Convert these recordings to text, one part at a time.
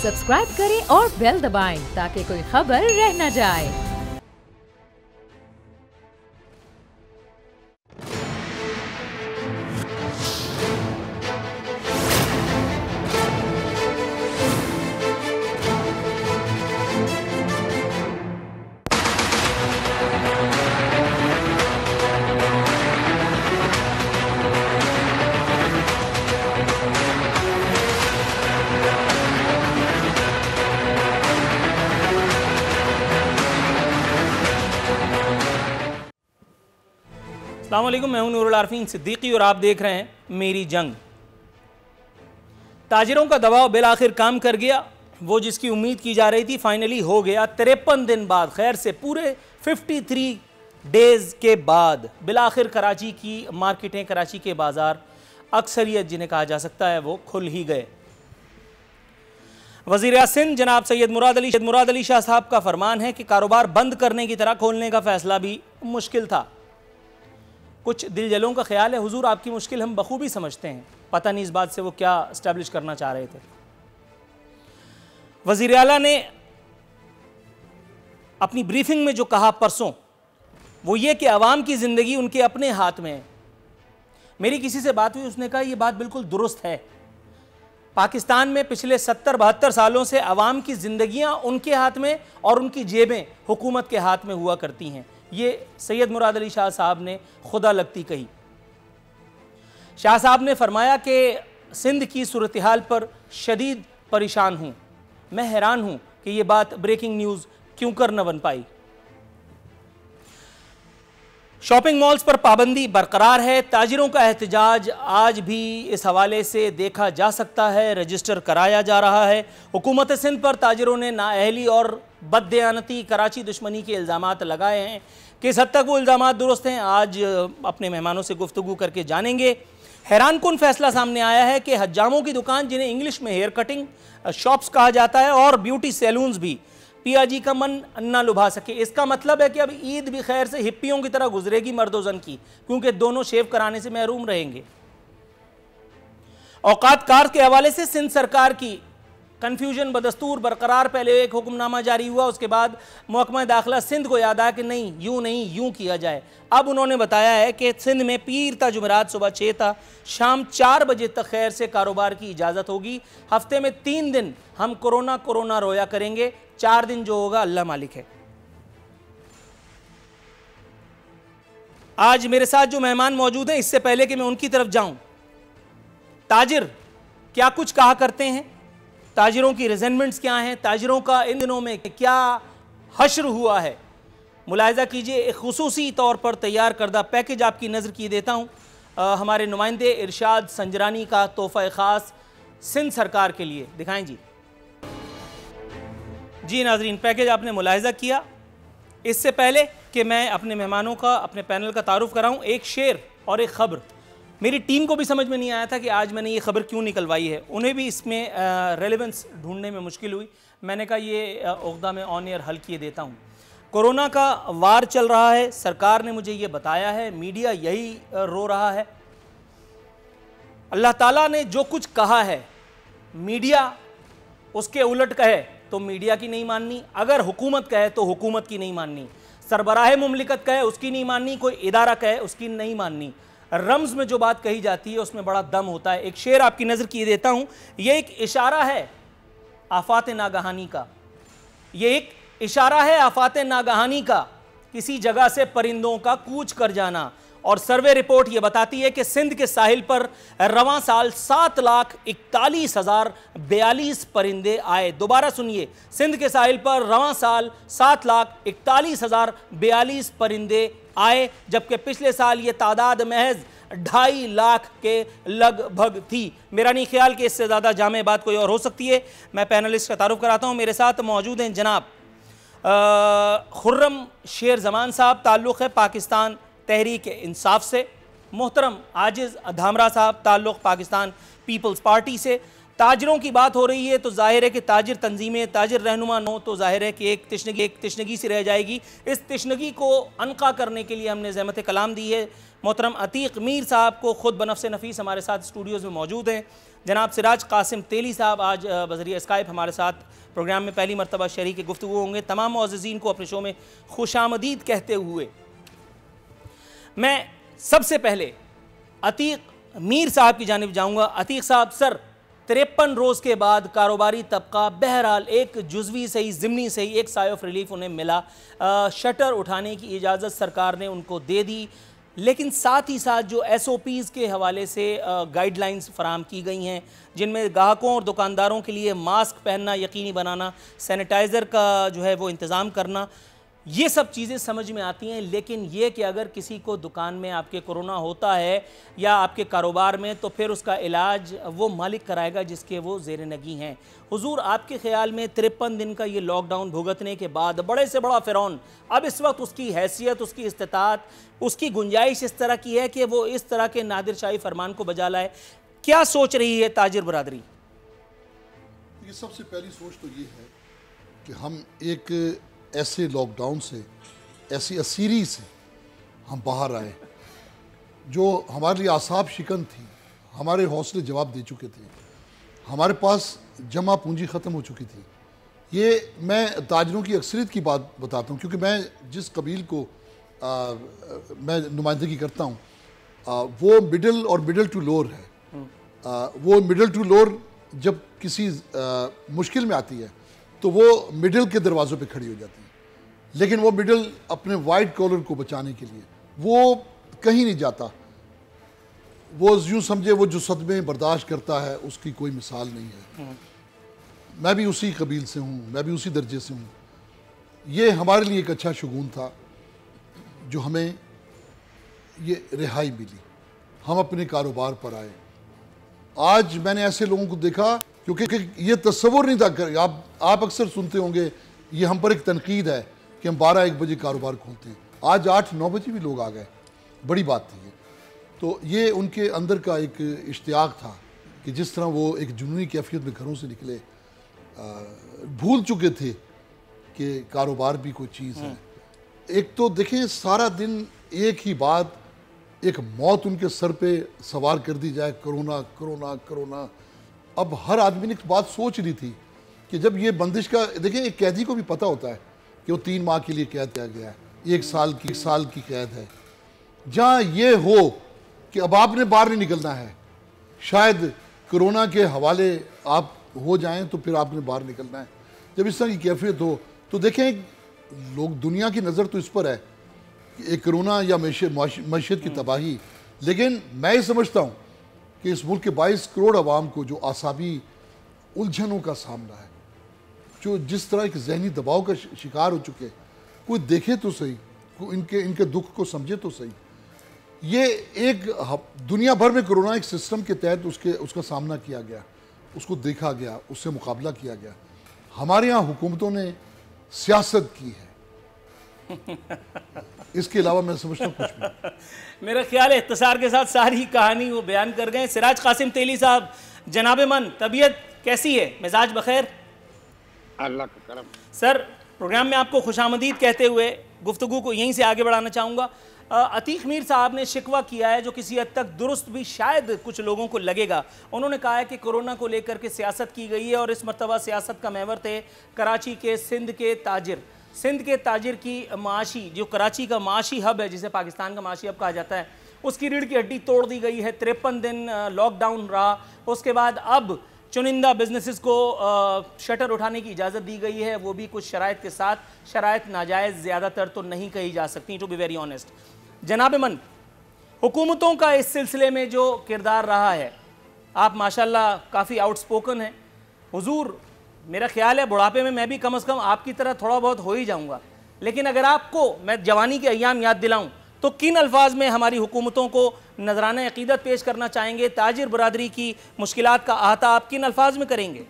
Subscribe करें और bell दबाएं ताकि कोई खबर रह न जाए। अस्सलाम वालेकुम, मैं हूं नूरुल आरफीन सिद्दीकी और आप देख रहे हैं मेरी जंग। ताजिरों का दबाव बिल आखिर काम कर गया। वो जिसकी उम्मीद की जा रही थी फाइनली हो गया। 53 दिन बाद, खैर से पूरे 53 डेज के बाद बिल आखिर कराची की मार्केटें, कराची के बाजार, अक्सरियत जिन्हें कहा जा सकता है, वो खुल ही गए। वज़ीर सिंध जनाब सैयद मुराद अली शाह साहब का फरमान है कि कारोबार बंद करने की तरह खोलने का फैसला भी मुश्किल था। कुछ दिलजलों का ख्याल है हुजूर आपकी मुश्किल हम बखूबी समझते हैं, पता नहीं इस बात से वो क्या इस्टेब्लिश करना चाह रहे थे। वज़ीर आला ने अपनी ब्रीफिंग में जो कहा परसों, वो ये कि अवाम की ज़िंदगी उनके अपने हाथ में है। मेरी किसी से बात हुई, उसने कहा यह बात बिल्कुल दुरुस्त है। पाकिस्तान में पिछले 70-72 सालों से अवाम की ज़िंदगियां उनके हाथ में और उनकी जेबें हुकूमत के हाथ में हुआ करती हैं। ये सैयद मुराद अली शाह साहब ने खुदा लगती कही। शाह साहब ने फरमाया कि सिंध की सूरत हाल पर शदीद परेशान हूँ। मैं हैरान हूँ कि ये बात ब्रेकिंग न्यूज़ क्यों कर न बन पाई। शॉपिंग मॉल्स पर पाबंदी बरकरार है। ताजिरों का एहतजाज आज भी इस हवाले से देखा जा सकता है, रजिस्टर कराया जा रहा है। हुकूमत सिंध पर ताजिरों ने नाअहली और बददयानती, कराची दुश्मनी के इल्ज़ामात लगाए हैं। किस हद तक वो इल्ज़ामात दुरुस्त हैं, आज अपने मेहमानों से गुफ्तगू करके जानेंगे। हैरान कुन फैसला सामने आया है कि हज्जामों की दुकान, जिन्हें इंग्लिश में हेयर कटिंग शॉप्स कहा जाता है, और ब्यूटी सैलून्स भी पियाजी का मन न लुभा सके। इसका मतलब है कि अब ईद भी खैर से हिप्पियों की तरह गुजरेगी मर्दोजन की, क्योंकि दोनों शेव कराने से महरूम रहेंगे। औकात कार के हवाले से सिंध सरकार की कन्फ्यूजन बदस्तूर बरकरार। पहले एक हुक्मनामा जारी हुआ, उसके बाद महकमा दाखिला सिंध को याद आया कि नहीं यूं किया जाए। अब उन्होंने बताया है कि सिंध में पीर ता जुमेरात सुबह 6 था, शाम 4 बजे तक खैर से कारोबार की इजाज़त होगी। हफ्ते में 3 दिन हम कोरोना रोया करेंगे, 4 दिन जो होगा अल्लाह मालिक है। आज मेरे साथ जो मेहमान मौजूद हैं, इससे पहले कि मैं उनकी तरफ जाऊं, ताजिर क्या कुछ कहा करते हैं, ताजिरों की रिजेंटमेंट्स क्या हैं, ताजिरों का इन दिनों में क्या हश्र हुआ है, मुलाहिज़ा कीजिए। एक खुसूसी तौर पर तैयार करदा पैकेज आपकी नज़र की देता हूँ। हमारे नुमाइंदे इरशाद संजरानी का तोहफ़ा ख़ास सिंध सरकार के लिए, दिखाएं जी। जी नाज़रीन, पैकेज आपने मुलाहिज़ा किया। इससे पहले कि मैं अपने मेहमानों का, अपने पैनल का तारुफ कराऊँ, एक शेर और एक ख़बर। मेरी टीम को भी समझ में नहीं आया था कि आज मैंने ये खबर क्यों निकलवाई है, उन्हें भी इसमें रेलेवेंस ढूंढने में मुश्किल हुई। मैंने कहा ये उक़्दा में ऑन एयर हल किए देता हूँ। कोरोना का वार चल रहा है, सरकार ने मुझे ये बताया है, मीडिया यही रो रहा है। अल्लाह ताला ने जो कुछ कहा है, मीडिया उसके उलट कहे तो मीडिया की नहीं माननी, अगर हुकूमत कहे तो हुकूमत की नहीं माननी, सरबराह मुमलिकत कहे उसकी नहीं माननी, कोई इदारा कहे उसकी नहीं माननी। रम्ज़ में जो बात कही जाती है उसमें बड़ा दम होता है। एक शेर आपकी नज़र किए देता हूँ। ये एक इशारा है आफात नागहानी का, ये एक इशारा है आफात नागहानी का, किसी जगह से परिंदों का कूच कर जाना। और सर्वे रिपोर्ट ये बताती है कि सिंध के साहिल पर रवां साल 7,41,042 परिंदे आए। दोबारा सुनिए, सिंध के साहिल पर रवां साल 7,41,042 परिंदे आए, जबकि पिछले साल ये तादाद महज 2.5 लाख के लगभग थी। मेरा नहीं ख्याल कि इससे ज़्यादा जामे बात कोई और हो सकती है। मैं पैनलिस्ट का तारुफ कराता हूँ। मेरे साथ मौजूद हैं जनाब खुर्रम शेर जमान साहब, ताल्लुक़ है पाकिस्तान तहरीक इंसाफ से। मोहतरम आजिज़ धामरा साहब, ताल्लुक़ पाकिस्तान पीपल्स पार्टी से। ताजरों की बात हो रही है तो जाहिर है कि ताजिर तंजीमें, ताजिर रहनुमा नो तो जाहिर है कि एक तिश्नगी सी रह जाएगी। इस तिश्नगी को अनका करने के लिए हमने ज़हमत कलाम दी है। मोहतरम अतीक मीर साहब को ख़ुद बनफ़्स नफ़ीस हमारे साथ स्टूडियोज़ में मौजूद हैं। जनाब सिराज कासिम तेली साहब आज बज़रिया स्काइप हमारे साथ प्रोग्राम में पहली मरतबा शरीक गुफ्तगू होंगे। तमाम मुअज़्ज़िज़ीन को अपने शो में खुशामदीद कहते हुए मैं सबसे पहले अतीक मीर साहब की जानिब जाऊंगा। अतीक साहब, सर 53 रोज़ के बाद कारोबारी तबका बहरहाल एक जुज़वी सही ज़िमनी सही एक साय ऑफ रिलीफ उन्हें मिला। शटर उठाने की इजाज़त सरकार ने उनको दे दी, लेकिन साथ ही साथ जो SOPs के हवाले से गाइडलाइंस फराम की गई हैं, जिनमें ग्राहकों और दुकानदारों के लिए मास्क पहनना यकीनी बनाना, सैनिटाइज़र का जो है वो इंतज़ाम करना, ये सब चीज़ें समझ में आती हैं। लेकिन ये कि अगर किसी को दुकान में आपके कोरोना होता है या आपके कारोबार में, तो फिर उसका इलाज वो मालिक कराएगा जिसके वो ज़ेर नगी हैं। हुजूर, आपके ख्याल में 53 दिन का ये लॉकडाउन भुगतने के बाद बड़े से बड़ा फ़िरौन अब इस वक्त उसकी हैसियत, उसकी इस्तिताअत, उसकी गुंजाइश इस तरह की है कि वो इस तरह के नादिर शाही फरमान को बजा लाए, क्या सोच रही है ताजिर बरादरी? ये सबसे पहली सोच तो ये है कि हम एक ऐसे लॉकडाउन से, ऐसी असीरी से हम बाहर आए जो हमारे लिए आसाब शिकन थी, हमारे हौसले जवाब दे चुके थे, हमारे पास जमा पूंजी ख़त्म हो चुकी थी। ये मैं ताजरों की अक्सरियत की बात बताता हूँ, क्योंकि मैं जिस कबील को मैं नुमाइंदगी करता हूँ वो मिडिल और मिडिल टू लोअर है। वो मिडिल टू लोअर जब किसी मुश्किल में आती है तो वो मिडिल के दरवाज़ों पे खड़ी हो जाती है, लेकिन वो मिडिल अपने वाइट कॉलर को बचाने के लिए वो कहीं नहीं जाता। वो यूँ समझे वो जो सदमे बर्दाश्त करता है उसकी कोई मिसाल नहीं है। मैं भी उसी कबील से हूँ, मैं भी उसी दर्जे से हूँ। ये हमारे लिए एक अच्छा शगुन था जो हमें ये रिहाई मिली, हम अपने कारोबार पर आए। आज मैंने ऐसे लोगों को देखा, क्योंकि ये तस्वुर नहीं था कर, आप अक्सर सुनते होंगे ये हम पर एक तनकीद है कि हम 12-1 बजे कारोबार खोलते हैं। आज 8-9 बजे भी लोग आ गए, बड़ी बात थी ये। तो ये उनके अंदर का एक इश्तियाक था कि जिस तरह वो एक जुनूनी कैफियत में घरों से निकले, भूल चुके थे कि कारोबार भी कोई चीज़ है। एक तो देखें, सारा दिन एक ही बात, एक मौत उनके सर पे सवार कर दी जाए, कोरोना कोरोना कोरोना। अब हर आदमी ने एक बात सोच ली थी कि जब ये बंदिश का, देखें एक कैदी को भी पता होता है कि वो 3 माह के लिए कैद किया गया है, 1 साल की कैद है। जहाँ ये हो कि अब आपने बाहर नहीं निकलना है, शायद कोरोना के हवाले आप हो जाएं तो फिर आपने बाहर निकलना है, जब इस तरह की कैफियत हो तो देखें लोग, दुनिया की नज़र तो इस पर है कि एक कोरोना या मैशियत की तबाही। लेकिन मैं ये समझता हूँ कि इस मुल्क के 22 करोड़ आवाम को जो आसाबी उलझनों का सामना है, जो जिस तरह के जहनी दबाव का शिकार हो चुके, कोई देखे तो सही, कोई इनके दुख को समझे तो सही। ये एक दुनिया भर में कोरोना एक सिस्टम के तहत उसका सामना किया गया, उसको देखा गया, उससे मुकाबला किया गया। हमारे यहाँ हुकूमतों ने सियासत की है, इसके अलावा मैं समझता हूँ कुछ भी। मेरा ख्याल है इख्तिसार के साथ सारी कहानी वो बयान कर गए। सिराज कासिम तेली साहब, जनाब मन, तबीयत कैसी है, मिजाज बखैर? अल्लाह का करम। सर, प्रोग्राम में आपको खुशामदीद कहते हुए गुफ्तगू को यहीं से आगे बढ़ाना चाहूँगा। अतीक मीर साहब ने शिकवा किया है, जो किसी हद तक दुरुस्त भी शायद कुछ लोगों को लगेगा। उन्होंने कहा है कि कोरोना को लेकर के सियासत की गई है और इस मरतबा सियासत का महवर थे कराची के सिंध के ताजिर की माशी, जो कराची का माशी हब है, जिसे पाकिस्तान का माशी हब कहा जाता है, उसकी रीढ़ की हड्डी तोड़ दी गई है। 53 दिन लॉकडाउन रहा, उसके बाद अब चुनिंदा बिजनेसेस को शटर उठाने की इजाज़त दी गई है, वो भी कुछ शराइत के साथ। शराइत नाजायज़ ज़्यादातर तो नहीं कही जा सकती, टू बी वेरी ऑनेस्ट। जनाब मन, हुकूमतों का इस सिलसिले में जो किरदार रहा है, आप माशाल्लाह काफ़ी आउटस्पोकन हैं। हुजूर, मेरा ख्याल है बुढ़ापे में मैं भी कम से कम आपकी तरह थोड़ा बहुत हो ही जाऊँगा, लेकिन अगर आपको मैं जवानी के अय्याम याद दिलाऊँ तो किन अल्फाज में हमारी हुकूमतों को नजराना अकीदत पेश करना चाहेंगे? ताजिर बरादरी की मुश्किलात का अहाता आप किन अल्फाज में करेंगे?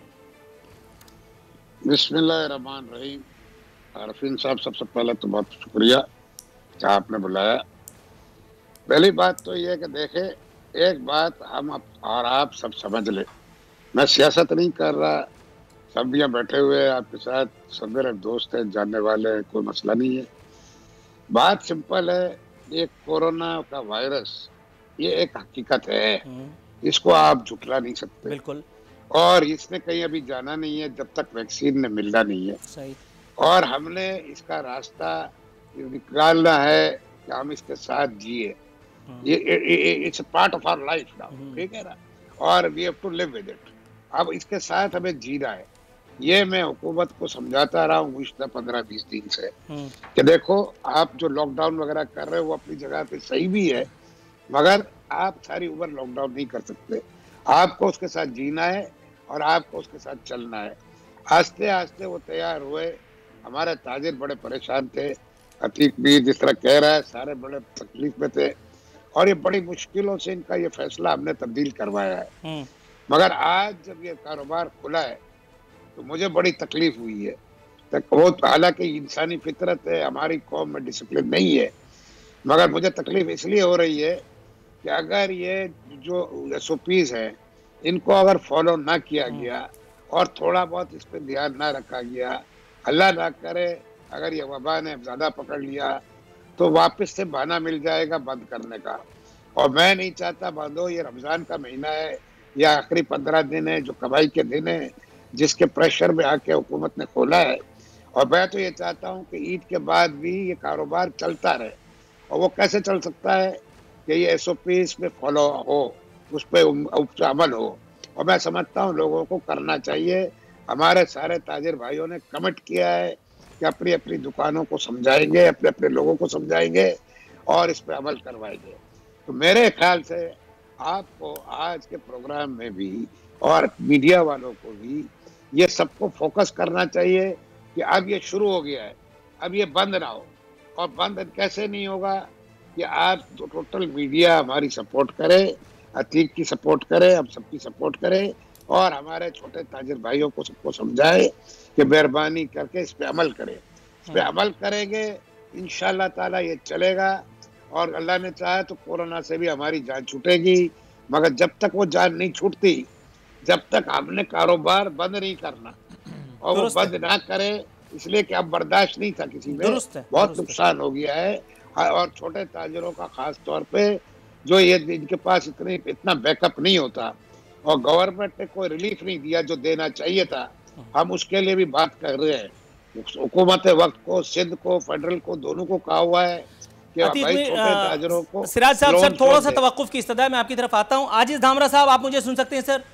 बिस्मिल्लाहिर्रहमानिर्रहीम। आरफीन साहब, सबसे पहले तो बहुत शुक्रिया कि आपने बुलाया। पहली बात तो ये है कि देखे, एक बात हम और आप सब समझ ले, मैं सियासत नहीं कर रहा, सब यहाँ बैठे हुए आपके साथ, सब मेरे दोस्त हैं, जानने वाले हैं, कोई मसला नहीं है। बात सिंपल है, ये कोरोना का वायरस ये एक हकीकत है, इसको आप झुठला नहीं सकते। बिल्कुल। और इसने कहीं अभी जाना नहीं है जब तक वैक्सीन ने मिलना नहीं है। सही। और हमने इसका रास्ता निकालना है कि हम इसके साथ जिए। ये it's part of our life now, ठीक है ना, और we have to live with it. अब इसके साथ हमें जीना है। ये मैं हुकूमत को समझाता रहा हूँ पिछले 15-20 दिन से कि देखो, आप जो लॉकडाउन वगैरह कर रहे हो वो अपनी जगह पे सही भी है, मगर आप सारी उम्र लॉकडाउन नहीं कर सकते। आपको उसके साथ जीना है और आपको उसके साथ चलना है। आस्ते आस्ते वो तैयार हुए। हमारे ताजिर बड़े परेशान थे, अतीक भी जिस तरह कह रहा है, सारे बड़े तकलीफ में थे, और ये बड़ी मुश्किलों से इनका ये फैसला हमने तब्दील करवाया है। मगर आज जब ये कारोबार खुला है तो मुझे बड़ी तकलीफ हुई है। वो हालांकि इंसानी फितरत है, हमारी कौम में डिसिप्लिन नहीं है, मगर मुझे तकलीफ इसलिए हो रही है कि अगर ये जो SOPs है इनको अगर फॉलो ना किया गया और थोड़ा बहुत इस पर ध्यान ना रखा गया, अल्लाह ना करे अगर ये वबा ने ज़्यादा पकड़ लिया तो वापस से बहाना मिल जाएगा बंद करने का। और मैं नहीं चाहता बंद हो। ये रमज़ान का महीना है या आखिरी 15 दिन है जो कमाई के दिन है, जिसके प्रेशर में आके हुकूमत ने खोला है। और मैं तो ये चाहता हूँ कि ईद के बाद भी ये कारोबार चलता रहे। और वो कैसे चल सकता है कि ये SOPs पे फॉलो हो, उस पर अमल हो। और मैं समझता हूँ लोगों को करना चाहिए। हमारे सारे ताजिर भाइयों ने कमिट किया है कि अपनी अपनी दुकानों को समझाएंगे, अपने अपने लोगों को समझाएंगे और इस पर अमल करवाएंगे। तो मेरे ख्याल से आपको आज के प्रोग्राम में भी और मीडिया वालों को भी ये सबको फोकस करना चाहिए कि अब ये शुरू हो गया है, अब ये बंद ना हो। और बंद कैसे नहीं होगा कि आप तो टोटल मीडिया हमारी सपोर्ट करे, अतीक की सपोर्ट करे, हम सबकी सपोर्ट करे, और हमारे छोटे ताजिर भाइयों को सबको समझाए कि मेहरबानी करके इस पे अमल करें। इस पे अमल करेंगे इंशाअल्लाह ताला ये चलेगा। और अल्लाह ने चाहा तो कोरोना से भी हमारी जान छूटेगी। मगर जब तक वो जान नहीं छूटती, जब तक हमने कारोबार बंद नहीं करना, और वो बंद ना करे, इसलिए कि अब बर्दाश्त नहीं था किसी में, बहुत नुकसान हो गया है। और छोटे ताजिरों का खास तौर पे जो ये इनके पास इतना बैकअप नहीं होता, और गवर्नमेंट ने कोई रिलीफ नहीं दिया जो देना चाहिए था। हम उसके लिए भी बात कर रहे हैं। हुकूमत वक्त को, सिंध को, फेडरल को, दोनों को कहा हुआ है कि भाई छोटे ताजिरों को। सिराज साहब, सर थोड़ा सा तवक्कुफ की इस्तदा, मैं आपकी तरफ आता हूं। आजिज धामरा साहब, आप मुझे सुन सकते हैं सर?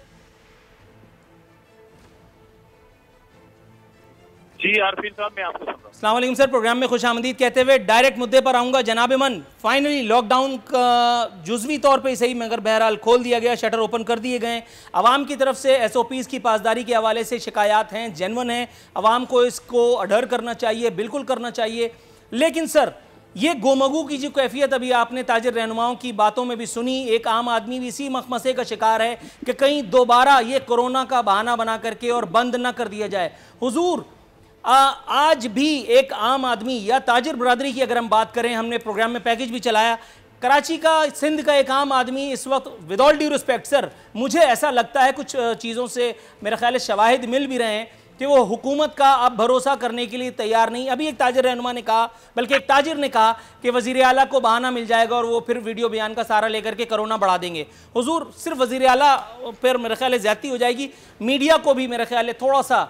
जी आरफीन साहब, मैं आपको सुन रहा हूं। अस्सलाम वालेकुम सर, प्रोग्राम में खुश आमदीद कहते हुए डायरेक्ट मुद्दे पर आऊँगा। जनाब मन, फाइनली लॉकडाउन का जुज़वी तौर पे सही मगर बहरहाल खोल दिया गया, शटर ओपन कर दिए गए। आवाम की तरफ से SOPs की पासदारी के हवाले से शिकायत हैं, जेन्युइन हैं। आवाम को इसको अडर करना चाहिए, बिल्कुल करना चाहिए। लेकिन सर, ये गोमगू की जो कैफियत अभी आपने ताजिर रहनुमाओं की बातों में भी सुनी, एक आम आदमी भी इसी मखमसे का शिकार है कि कहीं दोबारा ये कोरोना का बहाना बना करके और बंद ना कर दिया जाए। हुजूर, आज भी एक आम आदमी या ताजिर बरादरी की अगर हम बात करें, हमने प्रोग्राम में पैकेज भी चलाया, कराची का, सिंध का एक आम आदमी इस वक्त, with all due respect sir, मुझे ऐसा लगता है कुछ चीज़ों से मेरा ख्याल है शवाहिद मिल भी रहे हैं कि वो हुकूमत का अब भरोसा करने के लिए तैयार नहीं। अभी एक ताजिर रहनुमा ने कहा, बल्कि एक ताजिर ने कहा कि वज़ीर आला को बहाना मिल जाएगा और वो फिर वीडियो बयान का सहारा लेकर के कोरोना बढ़ा देंगे। हुजूर, सिर्फ वज़ीर आला पर मेरे ख्याल है ज़्यादती हो जाएगी। मीडिया को भी मेरे ख्याल है थोड़ा सा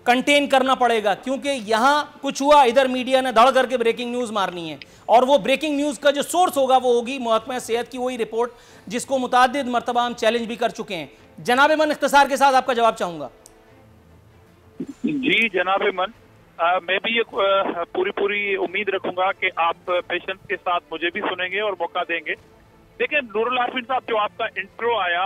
कंटेन करना पड़ेगा, क्योंकि यहाँ कुछ हुआ, इधर मीडिया ने धड़ करके ब्रेकिंग न्यूज़ मारनी है, और वो ब्रेकिंग न्यूज़ का जो सोर्स होगा वो होगी महकमा सेहत की वही रिपोर्ट जिसको मुताद्दिद मरतबा हम चैलेंज भी कर चुके हैं। जनाब मन, इख्तिसार के साथ आपका जवाब चाहूँगा। जी जनाब मन, मैं भी ये पूरी उम्मीद रखूंगा कि आप पेशेंस के साथ मुझे भी सुनेंगे और मौका देंगे। देखिए नूरुल आफरीन साहब, जो आपका इंट्रो आया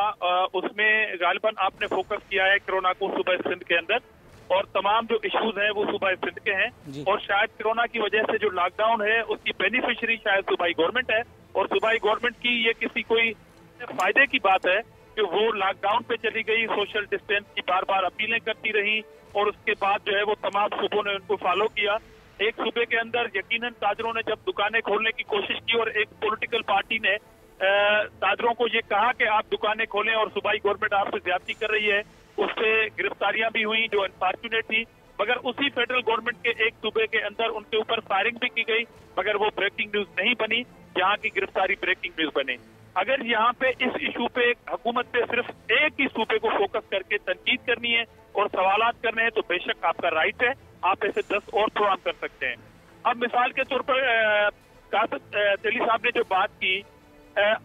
उसमें गालिबन आपने फोकस किया है कोरोना को सूबा सिंध के अंदर, और तमाम जो इश्यूज हैं वो सूबाई सिंध के हैं, और शायद कोरोना की वजह से जो लॉकडाउन है उसकी बेनिफिशियरी शायद सूबाई गवर्नमेंट है। और सूबाई गवर्नमेंट की ये किसी कोई फायदे की बात है कि वो लॉकडाउन पे चली गई, सोशल डिस्टेंस की बार बार अपीलें करती रही, और उसके बाद जो है वो तमाम सूबों ने उनको फॉलो किया। एक सूबे के अंदर यकीनन ताजरों ने जब दुकानें खोलने की कोशिश की और एक पॉलिटिकल पार्टी ने ताजरों को ये कहा कि आप दुकानें खोलें और सूबाई गवर्नमेंट आपसे ज्यादती कर रही है, उससे गिरफ्तारियां भी हुई जो अनफॉर्चुनेट थी। मगर उसी फेडरल गवर्नमेंट के एक सूबे के अंदर उनके ऊपर फायरिंग भी की गई, मगर वो ब्रेकिंग न्यूज नहीं बनी, यहाँ की गिरफ्तारी ब्रेकिंग न्यूज बनी। अगर यहाँ पे इस इशू पे हुकूमत पे सिर्फ एक ही सूबे को फोकस करके तनकीद करनी है और सवालात करने हैं तो बेशक आपका राइट है, आप ऐसे 10 और प्रोग्राम कर सकते हैं। अब मिसाल के तौर पर कासिम तेली साहब ने जो बात की,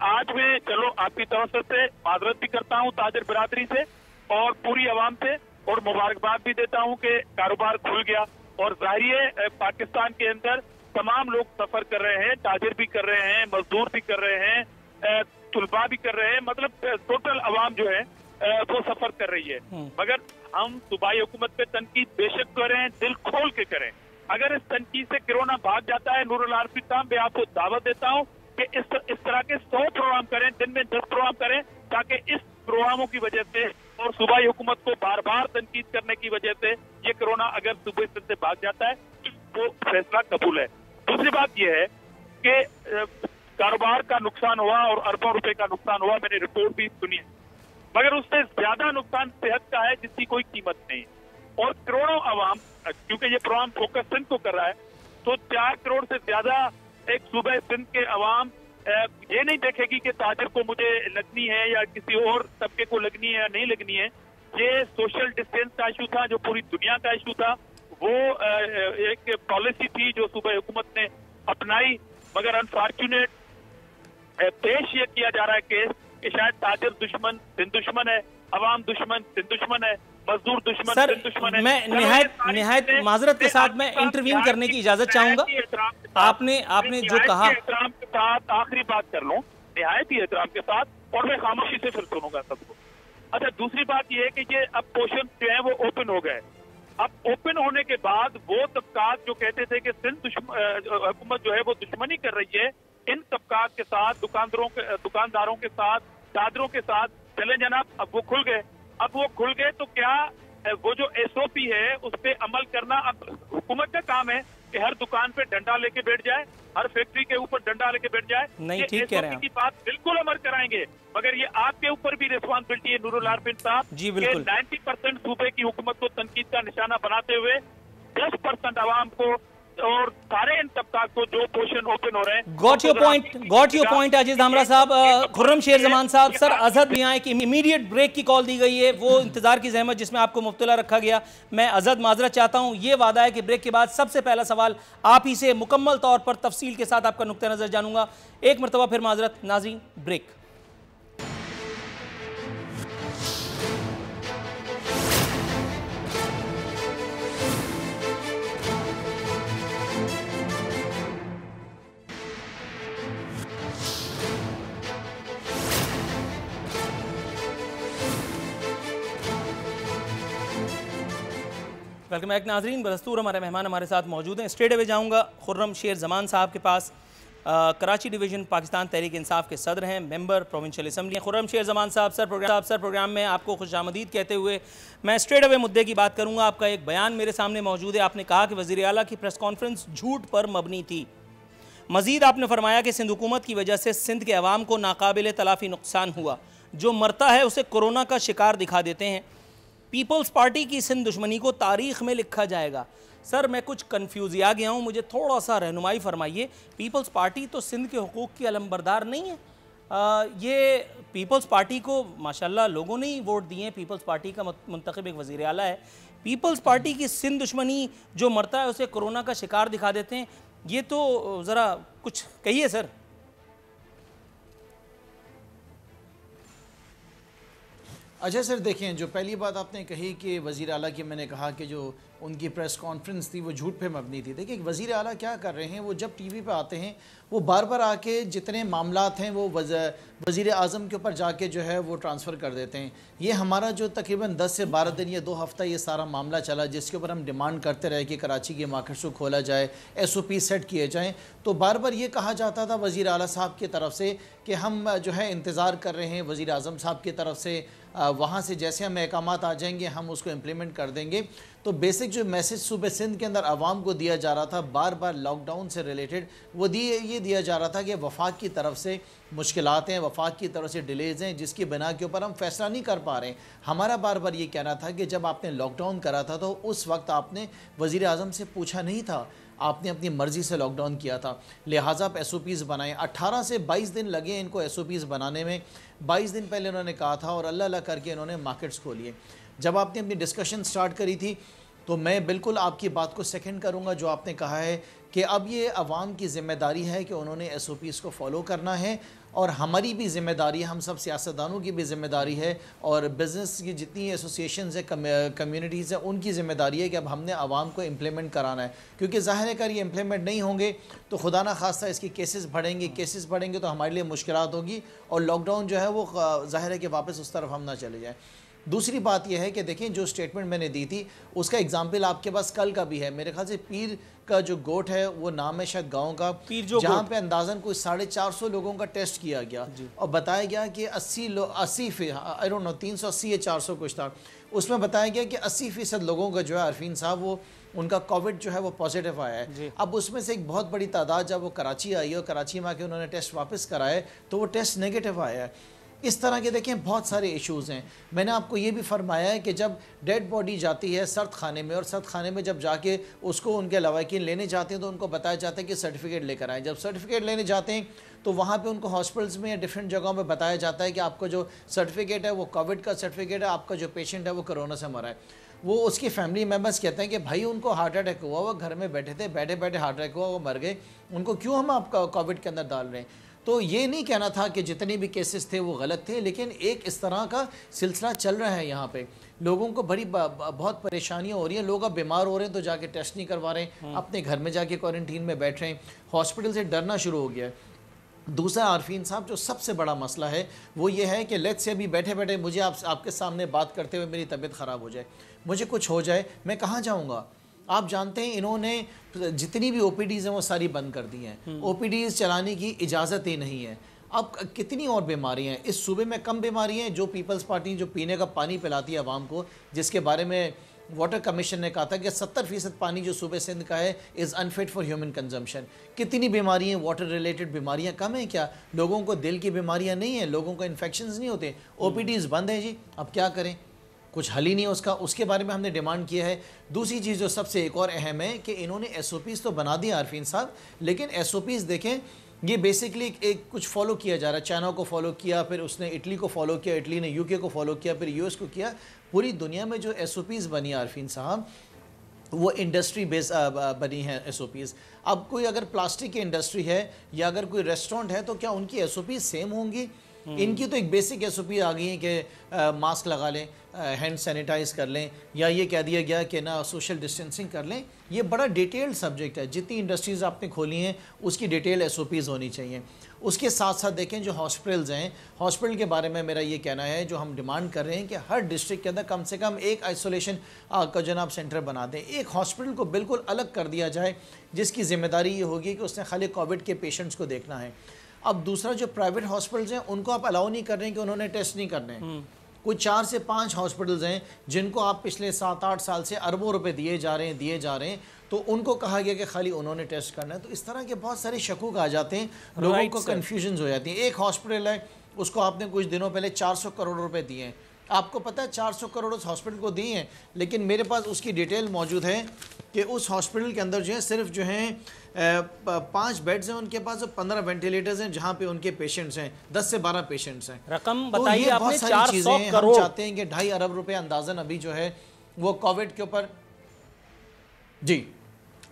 आज मैं चलो आपकी तरफ से माजरत भी करता हूँ ताजर बिरादरी से और पूरी आवाम से, और मुबारकबाद भी देता हूँ कि कारोबार खुल गया। और जाहिर पाकिस्तान के अंदर तमाम लोग सफर कर रहे हैं, ताजर भी कर रहे हैं, मजदूर भी कर रहे हैं, तुलबा भी कर रहे हैं, मतलब टोटल अवाम जो है वो सफर कर रही है। मगर हम सूबाई हुकूमत पे तनकीद बेशक करें, दिल खोल के करें। अगर इस तनकीद से कोरोना भाग जाता है, नूरुल आरफी साहब मैं आपको दावत देता हूँ कि इस तरह के 100 प्रोग्राम करें, दिन में 10 प्रोग्राम करें, ताकि इस प्रोग्रामों की वजह से और सूबाई हुकूमत को बार बार तनकीद करने की वजह से ये कोरोना अगर सूबे से भाग जाता है तो फैसला कबूल है। दूसरी बात यह है कि कारोबार का नुकसान हुआ और अरबों रुपए का नुकसान हुआ, मैंने रिपोर्ट भी सुनी, मगर उससे ज्यादा नुकसान सेहत का है जिसकी कोई कीमत नहीं। और करोड़ों आवाम, क्योंकि ये प्रोग्राम फोकस सिंध को कर रहा है, तो 4 करोड़ से ज्यादा एक सूबे सिंध के अवाम ये नहीं देखेगी कि ताजर को मुझे लगनी है या किसी और तबके को लगनी है या नहीं लगनी है। ये सोशल डिस्टेंस का इशू था जो पूरी दुनिया का इशू था, वो एक पॉलिसी थी जो सूबे हुकूमत ने अपनाई। मगर अनफॉर्चुनेट पेश ये किया जा रहा है केस कि शायद ताजर दुश्मन सिंध दुश्मन है, अवाम दुश्मन सिंध दुश्मन है, मजदूर दुश्मन सिंध दुश्मन है। मैं निहायत माजरत के साथ मैं इंटरवीन करने की इजाजत चाहूंगा। आपने जो कहा, एहतराम के साथ आखिरी बात कर लूं, निहायत ही एहतराम के साथ, और मैं खामोशी से फिर सुनूंगा सबको। अच्छा, दूसरी बात यह है कि ये अब पोर्शन जो है वो ओपन हो गए। अब ओपन होने के बाद वो तबकात जो कहते थे कि सिंध हुकूमत जो है वो दुश्मनी कर रही है, इन तबकात के साथ, दुकानदारों के साथ, चादरों के साथ चले जनाब, अब वो खुल गए। अब वो खुल गए तो क्या वो जो SOP है उस पर अमल करना अब हुकूमत का काम है कि हर दुकान पे डंडा लेके बैठ जाए, हर फैक्ट्री के ऊपर डंडा लेके बैठ जाए? नहीं, ठीक कह रहे हैं की बात बिल्कुल अमल कराएंगे, मगर ये आपके ऊपर भी रिस्पॉन्सिबिलिटी है नूरुल आरफिन साहब जी, बिल्कुल। 90% सूबे की हुकूमत को तनकीद का निशाना बनाते हुए 10% आवाम को और सारे इन तबका को जो पोर्शन ओपन हो रहे हैं। गॉट योर पॉइंट अजीज धामरा साहब। खुर्रम शेर जमान साहब, सर अजहर भी आए कि इमीडिएट ब्रेक की कॉल दी गई है, वो इंतजार की जहमत जिसमें आपको मुब्तला रखा गया। मैं अजहर माजरत चाहता हूं, ये वादा है कि ब्रेक के बाद सबसे पहला सवाल आप ही से मुकम्मल तौर पर तफसील के साथ आपका नुक्ता नजर जानूंगा। एक मरतबा फिर माजरत। नाज़रीन, ब्रेक। वेलकम बैक नाजरीन। बदस्तूर हमारे मेहमान हमारे साथ मौजूद हैं। स्ट्रेट अवे जाऊँगा खुर्रम शेर जमान साहब के पास। कराची डिवीज़न पाकिस्तान तहरीक इंसाफ के सदर हैं, मेंबर प्रोविंशियल असम्बली। खुर्रम शेर जमान साहब, सर प्रोग्राम में आपको खुशामदीद कहते हुए मैं स्ट्रेट अवे मुद्दे की बात करूँगा। आपका एक बयान मेरे सामने मौजूद है। आपने कहा कि वज़ीर आला की प्रेस कॉन्फ्रेंस झूठ पर मबनी थी। मज़ीद आपने फरमाया कि सिंध हुकूमत की वजह से सिंध के अवाम को नाकाबिल तलाफ़ी नुकसान हुआ। जो मरता है उसे कोरोना का शिकार दिखा देते हैं। पीपल्स पार्टी की सिंध दुश्मनी को तारीख़ में लिखा जाएगा। सर मैं कुछ कन्फ्यूज़ आ गया हूँ, मुझे थोड़ा सा रहनुमाई फरमाइए। पीपल्स पार्टी तो सिंध के हुकूक़ की अलमबरदार नहीं है। ये पीपल्स पार्टी को माशाल्लाह लोगों ने ही वोट दिए हैं। पीपल्स पार्टी का मुंतखब एक वज़ीर आला है। पीपल्स पार्टी की सिंध दुश्मनी, जो मरता है उसे कोरोना का शिकार दिखा देते हैं, ये तो ज़रा कुछ कहिए सर। अच्छा सर, देखें, जो पहली बात आपने कही कि वज़ीर आला की, मैंने कहा कि जो उनकी प्रेस कॉन्फ्रेंस थी वो झूठ पे मबनी थी। देखिए वज़ीर आला क्या कर रहे हैं, वो जब टीवी पे आते हैं वो बार बार आके जितने मामलात हैं वो वज़ीर आज़म के ऊपर जाके जो है वो ट्रांसफ़र कर देते हैं। ये हमारा जो तकरीबन 10 से 12 दिन या 2 हफ़्ता ये सारा मामला चला, जिसके ऊपर हम डिमांड करते रहे कि कराची के मार्केट को खोला जाए, SOP सेट किए जाएँ, तो बार बार ये कहा जाता था वज़ीर आला साहब की तरफ से कि हम जो है इंतज़ार कर रहे हैं वज़ीर आज़म साहब की तरफ से, वहाँ से जैसे हमें अहकामात आ जाएंगे हम उसको इम्प्लीमेंट कर देंगे। तो बेसिक जो मैसेज सूबे सिंध के अंदर आवाम को दिया जा रहा था बार बार लॉकडाउन से रिलेटेड, वो ये दिया जा रहा था कि वफाक की तरफ से मुश्किलात हैं, वफाक की तरफ से डिलेज़ हैं, जिसकी बिना के ऊपर हम फैसला नहीं कर पा रहे हैं। हमारा बार बार ये कहना था कि जब आपने लॉकडाउन करा था तो उस वक्त आपने वज़ीर आज़म से पूछा नहीं था, आपने अपनी मर्ज़ी से लॉकडाउन किया था, लिहाजा आप SOPs बनाएं। 18 से 22 दिन लगे इनको SOPs बनाने में। 22 दिन पहले इन्होंने कहा था और अल्लाह अल्लाह करके इन्होंने मार्केट्स खोलिए। जब आपने अपनी डिस्कशन स्टार्ट करी थी तो मैं बिल्कुल आपकी बात को सेकंड करूंगा जो आपने कहा है कि अब ये अवाम की ज़िम्मेदारी है कि उन्होंने SOPs को फॉलो करना है, और हमारी भी ज़िम्मेदारी है, हम सब सियासतदानों की भी ज़िम्मेदारी है, और बिज़नेस की जितनी एसोसिएशंस है, कम्युनिटीज़ हैं, उनकी ज़िम्मेदारी है कि अब हमने आवाम को इम्प्लीमेंट कराना है। क्योंकि ज़ाहिर है ये इम्प्लीमेंट नहीं होंगे तो खुदा ना खास्ता इसकी केसेस बढ़ेंगे तो हमारे लिए मुश्किलात होगी, और लॉकडाउन जो है वो ज़ाहिर है कि वापस उस तरफ हम ना चले जाएँ। दूसरी बात यह है कि देखें जो स्टेटमेंट मैंने दी थी उसका एग्जाम्पल आपके पास कल का भी है। मेरे ख्याल से पीर का जो गोट है वो नाम है शायद गांव का, जहाँ पे अंदाजन कोई 450 लोगों का टेस्ट किया गया और बताया गया कि 80 आई डोंट नो 380 या 400 कुछ था। उसमें बताया गया कि 80% लोगों का जो है अरफीन साहब वो उनका कोविड जो है वो पॉजिटिव आया है। अब उसमें से एक बहुत बड़ी तादाद जब वो कराची आई और कराची में आके उन्होंने टेस्ट वापस कराए तो वो टेस्ट नेगेटिव आया है। इस तरह के देखें बहुत सारे इश्यूज़ हैं। मैंने आपको ये भी फरमाया है कि जब डेड बॉडी जाती है सर्द खाने में, और सर्द खाने में जब जाके उसको उनके लवाकिन लेने जाते हैं तो उनको बताया जाता है कि सर्टिफिकेट लेकर आएँ। जब सर्टिफिकेट लेने जाते हैं तो वहाँ पे उनको हॉस्पिटल्स में या डिफरेंट जगहों पे बताया जाता है कि आपका जो सर्टिफिकेट है वो कोविड का सर्टिफिकेट है, आपका जो पेशेंट है वो कोरोना से मरा है। वो उसकी फैमिली मेम्बर्स कहते हैं कि भाई उनको हार्ट अटैक हुआ, वो घर में बैठे थे, बैठे बैठे हार्ट अटैक हुआ, वो मर गए, उनको क्यों हम आपका कोविड के अंदर डाल रहे हैं। तो ये नहीं कहना था कि जितने भी केसेस थे वो गलत थे, लेकिन एक इस तरह का सिलसिला चल रहा है। यहाँ पे लोगों को बड़ी बहुत परेशानियाँ हो रही हैं। लोग अब बीमार हो रहे हैं तो जाके टेस्ट नहीं करवा रहे हैं, अपने घर में जाके क्वारंटीन में बैठ रहे हैं, हॉस्पिटल से डरना शुरू हो गया है। दूसरा आरफीन साहब जो सबसे बड़ा मसला है वो ये है कि लेट्स से अभी बैठे बैठे मुझे आपके सामने बात करते हुए मेरी तबीयत ख़राब हो जाए, मुझे कुछ हो जाए, मैं कहाँ जाऊँगा। आप जानते हैं इन्होंने जितनी भी OPDs हैं वो सारी बंद कर दी हैं। OPDs चलाने की इजाज़त ही नहीं है। अब कितनी और बीमारियाँ हैं इस सूबे में, कम बीमारियाँ हैं। जो पीपल्स पार्टी जो पीने का पानी पिलाती है आवाम को, जिसके बारे में वाटर कमीशन ने कहा था कि 70% पानी जो सूबे सिंध का है is unfit for human consumption. कितनी बीमारियाँ, वाटर रिलेटेड बीमारियाँ कम हैं क्या? लोगों को दिल की बीमारियाँ नहीं हैं, लोगों को इन्फेक्शंस नहीं होते। OPDs बंद हैं जी, अब क्या करें, कुछ हल ही नहीं है उसका। उसके बारे में हमने डिमांड किया है। दूसरी चीज़ जो सबसे एक और अहम है कि इन्होंने SOPs तो बना दिया आरफीन साहब, लेकिन SOPs देखें ये बेसिकली एक कुछ फॉलो किया जा रहा है। चाइना को फॉलो किया, फिर उसने इटली को फॉलो किया, इटली ने UK को फॉलो किया, फिर US को किया। पूरी दुनिया में जो SOPs बनी आरफीन साहब वो इंडस्ट्री बेस बनी है SOPs। अब कोई अगर प्लास्टिक की इंडस्ट्री है या अगर कोई रेस्टोरेंट है तो क्या उनकी SOPs सेम होंगी? इनकी तो एक बेसिक SOP आ गई है कि मास्क लगा लें, हैंड सैनिटाइज कर लें, या ये कह दिया गया कि ना सोशल डिस्टेंसिंग कर लें। ये बड़ा डिटेल्ड सब्जेक्ट है। जितनी इंडस्ट्रीज़ आपने खोली हैं उसकी डिटेल SOPs होनी चाहिए। उसके साथ साथ देखें जो हॉस्पिटल्स हैं, हॉस्पिटल के बारे में मेरा ये कहना है, जो हम डिमांड कर रहे हैं कि हर डिस्ट्रिक्ट के अंदर कम से कम एक आइसोलेशन का जनाब सेंटर बना दें। एक हॉस्पिटल को बिल्कुल अलग कर दिया जाए जिसकी ज़िम्मेदारी ये होगी कि उसने खाली कोविड के पेशेंट्स को देखना है। अब दूसरा जो प्राइवेट हॉस्पिटल्स हैं उनको आप अलाउ नहीं कर रहे हैं कि उन्होंने टेस्ट नहीं करने। कोई 4 से 5 हॉस्पिटल्स हैं जिनको आप पिछले 7-8 साल से अरबों रुपए दिए जा रहे हैं, तो उनको कहा गया कि खाली उन्होंने टेस्ट करना है। तो इस तरह के बहुत सारे शकूक आ जाते हैं, लोगों को कन्फ्यूजन हो जाती है। एक हॉस्पिटल है उसको आपने कुछ दिनों पहले 400 करोड़ रुपए दिए हैं। आपको पता है 400 करोड़ उस हॉस्पिटल को दिए हैं, लेकिन मेरे पास उसकी डिटेल मौजूद है कि उस हॉस्पिटल के अंदर जो है सिर्फ जो हैं 5 बेड्स हैं उनके पास, 15 वेंटिलेटर्स हैं जहाँ पे उनके पेशेंट्स हैं, 10 से 12 पेशेंट्स हैं। रकम बताइए आपने, 400 करोड़। हम चाहते हैं कि 2.5 अरब रुपए अंदाजन अभी जो है वो कोविड के ऊपर, जी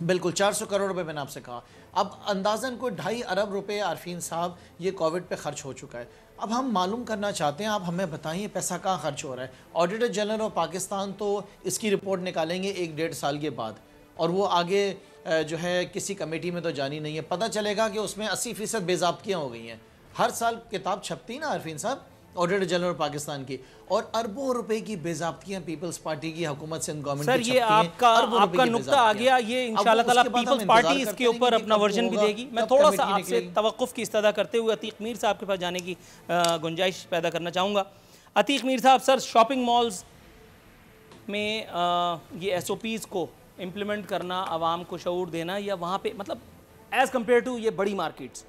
बिल्कुल 400 करोड़ रुपए मैंने आपसे कहा। अब अंदाजन कोई 2.5 अरब रुपए आरफीन साहब ये कोविड पे खर्च हो चुका है। अब हम मालूम करना चाहते हैं, आप हमें बताइए पैसा कहाँ खर्च हो रहा है। ऑडिटर जनरल ऑफ पाकिस्तान तो इसकी रिपोर्ट निकालेंगे 1-1.5 साल के बाद, और वो आगे जो है किसी कमेटी में तो जानी नहीं है। पता चलेगा कि उसमें 80% बेज़ाब्तियाँ हो गई हैं। हर साल किताब छपती ना आरफीन साहब ऑडिटर जनरल पाकिस्तान की, और अरबों रुपए की बेज़ाब्तियाँ पीपल्स पार्टी की हुकूमत सिंध गवर्नमेंट सर ये आपका नुक्ता आ गया। ये इंशाल्लाह ताला पीपल्स पार्टी इसके ऊपर अपना वर्जन भी देगी। मैं थोड़ा सा आपसे तवक्कुफ की इस्तदा करते हुए अतीक मीर साहब के पास जाने की गुंजाइश पैदा करना चाहूँगा। अतीक मीर साहब, सर शॉपिंग मॉल्स में ये SOPs को इम्प्लीमेंट करना, आवाम को शऊर देना, या वहाँ पे मतलब एज़ कम्पेयर टू ये बड़ी मार्केट्स,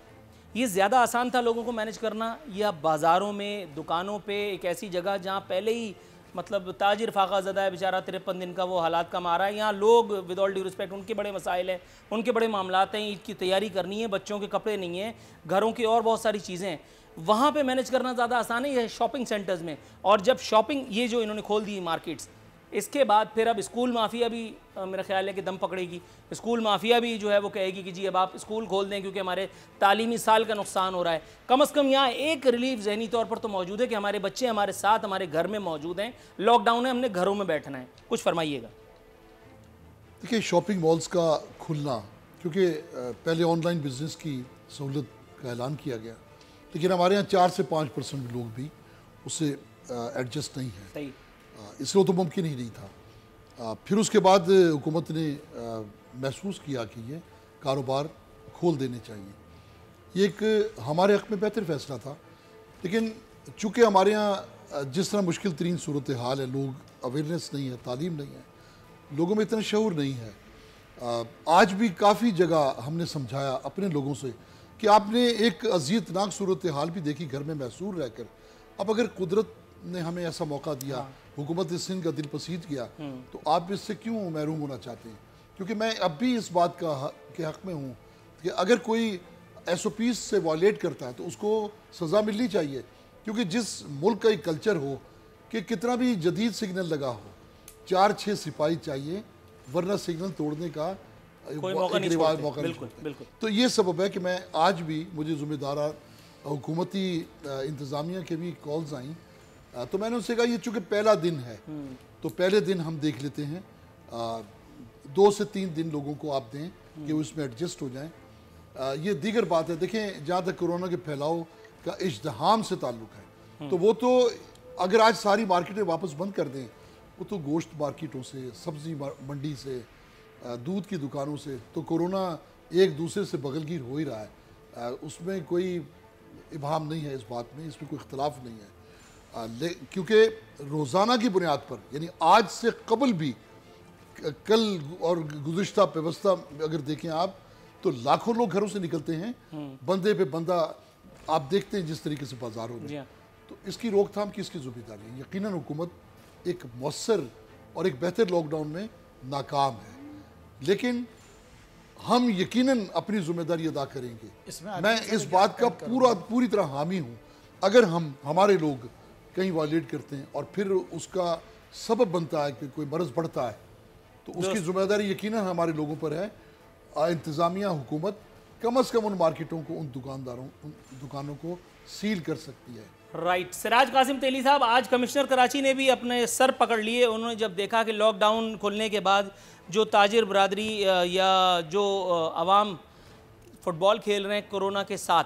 ये ज़्यादा आसान था लोगों को मैनेज करना, या बाज़ारों में दुकानों पे एक ऐसी जगह जहाँ पहले ही मतलब ताजिर फाका ज़दा है बेचारा, 53 दिन का वो हालात का मारा है। यहाँ लोग विद ऑल ड्यू रिस्पेक्ट, उनके बड़े मसाइल हैं, उनके बड़े मामलात हैं, ईद की तैयारी करनी है, बच्चों के कपड़े नहीं हैं, घरों की और बहुत सारी चीज़ें हैं, वहाँ पे मैनेज करना ज़्यादा आसान नहीं है शॉपिंग सेंटर्स में। और जब शॉपिंग ये जो इन्होंने खोल दी मार्केट्स, इसके बाद फिर अब स्कूल माफिया भी मेरा ख्याल है कि दम पकड़ेगी। स्कूल माफिया भी जो है वो कहेगी कि जी अब आप स्कूल खोल दें क्योंकि हमारे तालीमी साल का नुकसान हो रहा है। कम से कम यहाँ एक रिलीफ जहनी तौर पर तो मौजूद है कि हमारे बच्चे हमारे साथ हमारे घर में मौजूद हैं, लॉकडाउन है, हमने घरों में बैठना है। कुछ फरमाइएगा। देखिए, शॉपिंग मॉल्स का खुलना, क्योंकि पहले ऑनलाइन बिजनेस की सहूलत का ऐलान किया गया, लेकिन हमारे यहाँ 4 से 5% लोग भी उससे एडजस्ट नहीं है, सही, इसलिए तो मुमकिन ही नहीं था। फिर उसके बाद हुकूमत ने महसूस किया कि ये कारोबार खोल देने चाहिए। ये एक हमारे हक़ में बेहतर फ़ैसला था, लेकिन चूँकि हमारे यहाँ जिस तरह मुश्किल तरीन सूरत हाल है, लोग अवेयरनेस नहीं है, तालीम नहीं है, लोगों में इतना शऊर नहीं है। आज भी काफ़ी जगह हमने समझाया अपने लोगों से कि आपने एक अज़ियतनाक सूरत हाल भी देखी घर में महसूर रहकर। अब अगर कुदरत ने हमें ऐसा मौका दिया, हुकूमत ने सिंध का दिल पसीद किया, तो आप इससे क्यों महरूम होना चाहते हैं? क्योंकि मैं अब भी इस बात के हक़ में हूँ कि अगर कोई SOP से वायलेट करता है तो उसको सज़ा मिलनी चाहिए। क्योंकि जिस मुल्क का एक कल्चर हो कि कितना भी जदीद सिग्नल लगा हो, 4-6 सिपाही चाहिए, वरना सिग्नल तोड़ने का कोई मौका नहीं छोड़ते। बिल्कुल, बिल्कुल। तो ये सबब है कि मैं आज भी, मुझे ज़िम्मेदार हुकूमती इंतज़ामिया के भी कॉल्स आई, तो मैंने उनसे कहा ये चूँकि पहला दिन है तो पहले दिन हम देख लेते हैं, 2 से 3 दिन लोगों को आप दें कि वो इसमें एडजस्ट हो जाएं। ये दीगर बात है। देखें, जहाँ तक कोरोना के फैलाव का इज्तिहाम से ताल्लुक़ है, तो वो तो अगर आज सारी मार्केटें वापस बंद कर दें, वो तो गोश्त मार्केटों से, सब्ज़ी मंडी से, दूध की दुकानों से, तो कोरोना एक दूसरे से बगलगीर हो ही रहा है। उसमें कोई इबाहम नहीं है, इस बात में, इसमें कोई इख्तलाफ नहीं है। क्योंकि रोज़ाना की बुनियाद पर, यानी आज से कबल भी, कल और गुज़िश्ता व्यवस्था अगर देखें आप, तो लाखों लोग घरों से निकलते हैं, बंदे पे बंदा आप देखते हैं जिस तरीके से बाजार हो रहे हैं। तो इसकी रोकथाम किसकी ज़िम्मेदारी है? यकीनन हुकूमत एक मौसर और एक बेहतर लॉकडाउन में नाकाम है, लेकिन हम यकीनन अपनी ज़िम्मेदारी अदा करेंगे। मैं इस बात का पूरी तरह हामी हूँ। अगर हमारे लोग कहीं वायलेट करते हैं और फिर उसका सबब बनता है कि कोई मर्ज़ बढ़ता है, तो उसकी ज़िम्मेदारी यकीनन हमारे लोगों पर है। इंतज़ामिया, हुकूमत कम अज़ कम उन मार्केटों को, उन दुकानों को सील कर सकती है। राइट। सिराज कासिम तेली साहब, आज कमिश्नर कराची ने भी अपने सर पकड़ लिए। उन्होंने जब देखा कि लॉकडाउन खुलने के बाद जो ताजिर बरादरी या जो अवाम फुटबॉल खेल रहे हैं कोरोना के साथ,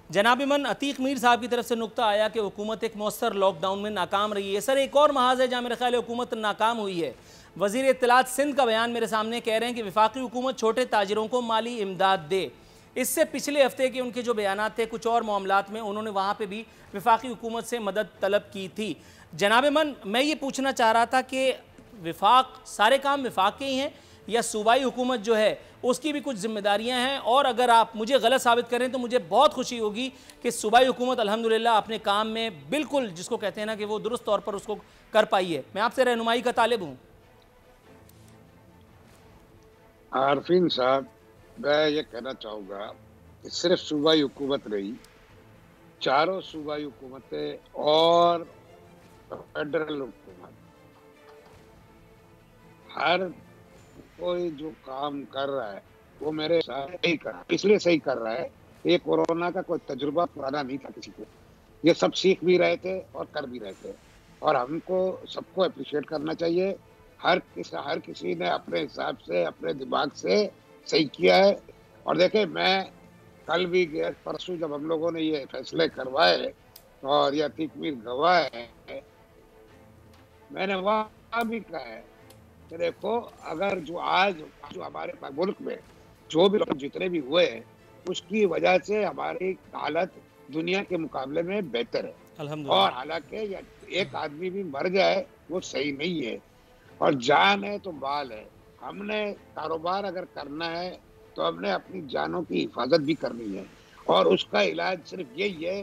जनाब इमन अतीक मीर साहब की तरफ से नुक्ता आया कि हुकूमत एक मौसर लॉकडाउन में नाकाम रही है। सर, एक और महाज है जहाँ मेरे ख्याल है हुकूमत नाकाम हुई है। वज़ीर इत्तलात सिंध का बयान मेरे सामने, कह रहे हैं कि वफाकी हुकूमत छोटे ताजिरों को माली इमदाद दे। इससे पिछले हफ्ते के उनके जो बयान थे कुछ और मामलात में, उन्होंने वहाँ पे भी वफाकी हुकूमत से मदद तलब की थी। जनाब इमन, मैं ये पूछना चाह रहा था कि वफाक, सारे काम वफाक के ही हैं या सूबाई हुकूमत जो है उसकी भी कुछ जिम्मेदारियां हैं? और अगर आप मुझे गलत साबित करें तो मुझे बहुत खुशी होगी कि सूबाई हुकूमत अल्हम्दुलिल्लाह अपने काम में बिल्कुल, जिसको कहते हैं ना, कि वो दुरुस्त तौर पर उसको कर पाई है। मैं आपसे रहनुमाई का तालिब हूँ। आरफीन साहब, मैं ये कहना चाहूँगा कि सिर्फ सूबाई हुकूमत नहीं, चारों सूबाई हुकूमतें और फेडरल हुकूमत, हर कोई जो काम कर रहा है वो मेरे साथ सही कर रहा है। इसलिए सही कर रहा है, ये कोरोना का कोई तजुर्बा पुराना नहीं था किसी को। ये सब सीख भी रहे थे और कर भी रहे थे, और हमको सबको अप्रिशिएट करना चाहिए। हर किसी ने अपने हिसाब से, अपने दिमाग से सही किया है। और देखें, मैं कल भी गया, परसों जब हम लोगों ने ये फैसले करवाए और ये अतीक मीर गवाह है, मैंने वहाँ भी कहा है कि देखो, अगर जो हमारे मुल्क में जो भी लोग जितने भी हुए हैं, उसकी वजह से हमारी हालत दुनिया के मुकाबले में बेहतर है। और हालांकि एक आदमी भी मर जाए वो सही नहीं है, और जान है तो माल है। हमने कारोबार अगर करना है तो हमने अपनी जानों की हिफाजत भी करनी है, और उसका इलाज सिर्फ यही है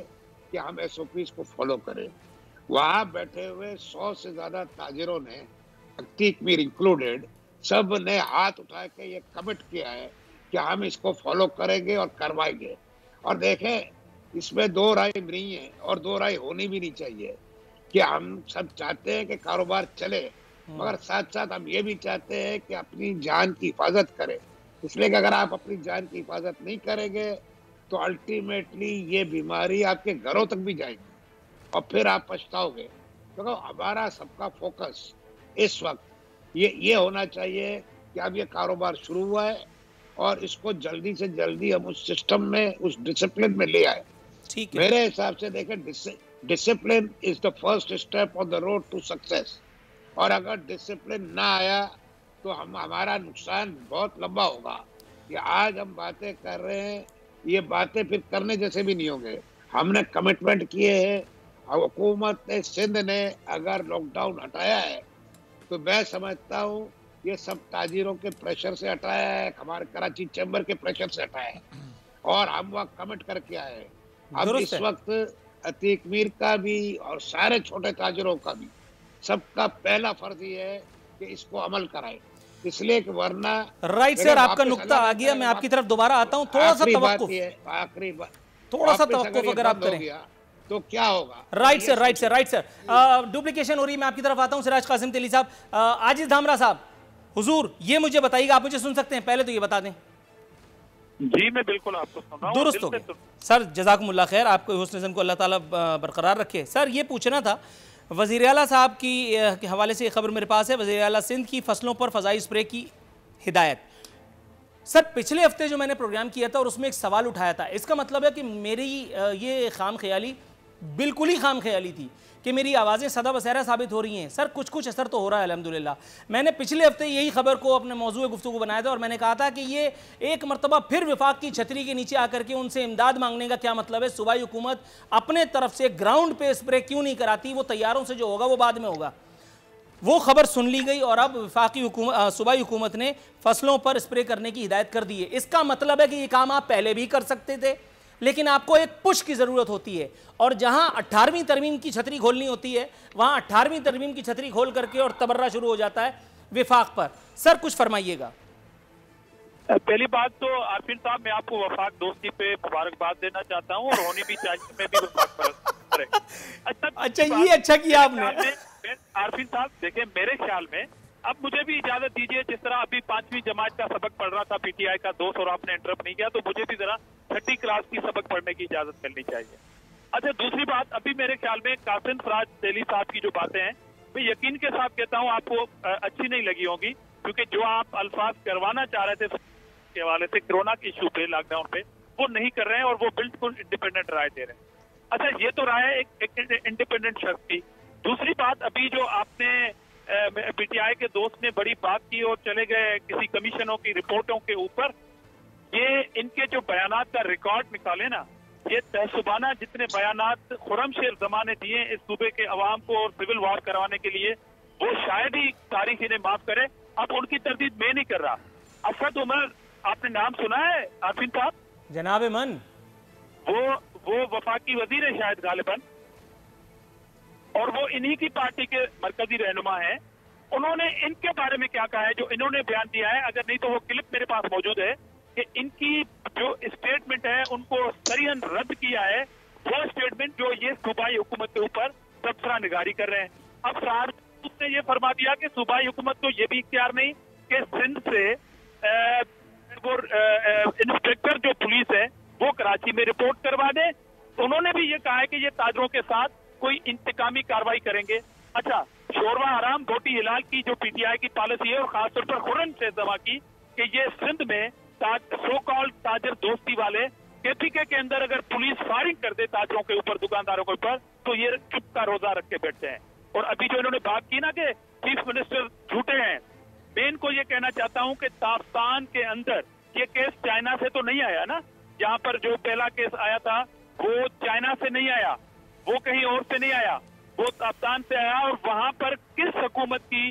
कि हम SOPs को फॉलो करें। वहां बैठे हुए 100 से ज्यादा ताजिरों ने, अतीक मीर इंक्लूडेड, सब ने हाथ उठा के ये कमिट किया है कि हम इसको फॉलो करेंगे और करवाएंगे। और देखें, इसमें दो राय नहीं है और दो राय होनी भी नहीं चाहिए कि हम सब चाहते हैं कि कारोबार चले, मगर साथ साथ हम ये भी चाहते हैं कि अपनी जान की हिफाजत करें। इसलिए कि अगर आप अपनी जान की हिफाजत नहीं करेंगे तो अल्टीमेटली ये बीमारी आपके घरों तक भी जाएगी और फिर आप पछताओगे। क्योंकि हमारा सबका फोकस इस वक्त ये होना चाहिए कि अब ये कारोबार शुरू हुआ है और इसको जल्दी से जल्दी हम उस सिस्टम में, उस डिसिप्लिन में ले आए। ठीक है। मेरे हिसाब से देखें, discipline is the first step on the road to success. और अगर डिसिप्लिन ना आया तो हमारा नुकसान बहुत लंबा होगा। ये आज हम बातें कर रहे हैं, ये बातें फिर करने जैसे भी नहीं होंगे। हमने कमिटमेंट किए हैं। हुकूमत ने, सिंध ने अगर लॉकडाउन हटाया है तो मैं समझता हूँ ये सब ताजिरों के प्रेशर से हटाया है, हमारे कराची चैम्बर के प्रेशर से हटाया है और हम वहाँ कमिट करके आए हैं। अब इस वक्त अतीक मीर का भी और सारे छोटे ताजिरों का भी सबका पहला फर्ज ये है कि इसको अमल कराए, इसलिए कि वरना। राइट सर, आपका नुक्ता आ गया। मैं आपकी तरफ दोबारा आता हूँ। थोड़ा सा तवक्कुफ, आखिरी बात, थोड़ा सा तवक्कुफ अगर आप करें तो क्या होगा। Right sir, right sir, right sir. Duplication हो रही है। मैं आपकी तरफ आता हूँ। सिराज कासिम तेली साहब, आजिज धामरा साहब, हुजूर ये मुझे बताइएगा, आप मुझे सुन सकते हैं? पहले तो ये बता दें। जी मैं बिल्कुल आपको सुन रहा हूं। दुरुस्त हो गया सर, जज़ाकुमुल्लाह खैर, आपको हुस्न ज़न को अल्लाह ताला बरकरार रखे। सर ये पूछना था, वज़ीर आला साहब की के हवाले से खबर मेरे पास है। वज़ीर आला सिंध की फसलों पर फ़ज़ाई स्प्रे की हिदायत। सर पिछले हफ्ते जो मैंने प्रोग्राम किया था और उसमें एक सवाल उठाया था, इसका मतलब है कि मेरी ये खाम ख्याली, बिल्कुल ही खाम ख्याली थी कि मेरी आवाज़ें सदा बसैरा साबित हो रही हैं। सर कुछ असर तो हो रहा है अल्हम्दुलिल्लाह। मैंने पिछले हफ्ते यही खबर को अपने मौजूद गुफ्तगू बनाया था और मैंने कहा था कि ये एक मरतबा फिर विफाक की छतरी के नीचे आकर के उनसे इमदाद मांगने का क्या मतलब है। सूबाई हुकूमत अपने तरफ से ग्राउंड पे स्प्रे क्यों नहीं कराती? वो तैयारों से जो होगा वो बाद में होगा। वो खबर सुन ली गई और अब वफाकी हुकूमत, सूबाई हुकूमत ने फसलों पर स्प्रे करने की हिदायत कर दी है। इसका मतलब है कि ये काम आप पहले भी कर सकते थे, लेकिन आपको एक पुश की ज़रूरत होती है। और जहां 18वीं तरमीम की छतरी खोलनी होती है, वहां 18वीं तरमीम की छतरी खोल करके और तबर्रा शुरू हो जाता है विफाक पर। सर कुछ फरमाइएगा। पहली बात तो आरफिन साहब, मैं आपको वफाक दोस्ती पे मुबारकबाद देना चाहता हूँ और होनी भी चाहिए, मैं भी वफाक पर। अच्छा ये अच्छा किया आपने। आरफिन साहब देखिए, मेरे ख्याल में अब मुझे भी इजाजत दीजिए, जिस तरह अभी 5वीं जमात का सबक पढ़ रहा था पीटीआई का दोस्त और आपने इंटरप्ट नहीं किया, तो मुझे भी जरा 6ठी क्लास की सबक पढ़ने की इजाजत मिलनी चाहिए। अच्छा दूसरी बात, अभी मेरे ख्याल में कासिम सिराज तेली साहब की जो बातें हैं, मैं यकीन के साथ कहता हूँ आपको अच्छी नहीं लगी होगी, क्योंकि जो आप अल्फाज करवाना चाह रहे थे के हवाले से कोरोना के इशू पे, लॉकडाउन पे, वो नहीं कर रहे हैं और वो बिल्कुल इंडिपेंडेंट राय दे रहे हैं। अच्छा ये तो राय है एक इंडिपेंडेंट शख्स की। दूसरी बात, अभी जो आपने पीटीआई के दोस्त ने बड़ी बात की और चले गए किसी कमीशनों की रिपोर्टों के ऊपर, ये इनके जो बयानात का रिकॉर्ड निकाले ना, ये तहसुबाना जितने बयानात खुर्रमशेर जमा ने दिए इस सूबे के अवाम को और सिविल वॉर करवाने के लिए, वो शायद ही तारीख इन्हें माफ करे। अब उनकी तरदीद मैं नहीं कर रहा। असद उमर, आपने नाम सुना है आरफिन साहब? जनाब मन, वो वफाकी वजीर है शायद गालिबन, और वो इन्हीं की पार्टी के मरकजी रहनुमा हैं। उन्होंने इनके बारे में क्या कहा है, जो इन्होंने बयान दिया है, अगर नहीं तो वो क्लिप मेरे पास मौजूद है, कि इनकी जो स्टेटमेंट है उनको सरीहन रद्द किया है, वो स्टेटमेंट जो ये सूबाई हुकूमत के ऊपर तबसरा निगारी कर रहे हैं। अब सरार उसने ये फरमा दिया कि सूबाई हुकूमत को ये भी इख्तियार नहीं कि सिंध से वो इंस्पेक्टर जो पुलिस है वो कराची में रिपोर्ट करवा दे। उन्होंने भी ये कहा है कि ये ताजरों के साथ कोई इंतकामी कार्रवाई करेंगे। अच्छा, शोरवा हराम बोटी हिलाल की जो पीटीआई की पॉलिसी है, और खासतौर पर खुर्रमशेर जमा की, कि ये सिंध में सो कॉल्ड ताजर दोस्ती वाले केपीके के अंदर अगर पुलिस फायरिंग कर दे ताजरों के ऊपर, दुकानदारों के ऊपर, तो ये चुप का रोजा रख के बैठते हैं। और अभी जो इन्होंने बात की ना कि चीफ मिनिस्टर झूठे हैं, मैं इनको ये कहना चाहता हूँ कि ताफ्तान के अंदर ये केस चाइना से तो नहीं आया ना। जहाँ पर जो पहला केस आया था वो चाइना से नहीं आया, वो कहीं और से नहीं आया, वो ताफ्तान से आया। और वहां पर किस हुकूमत की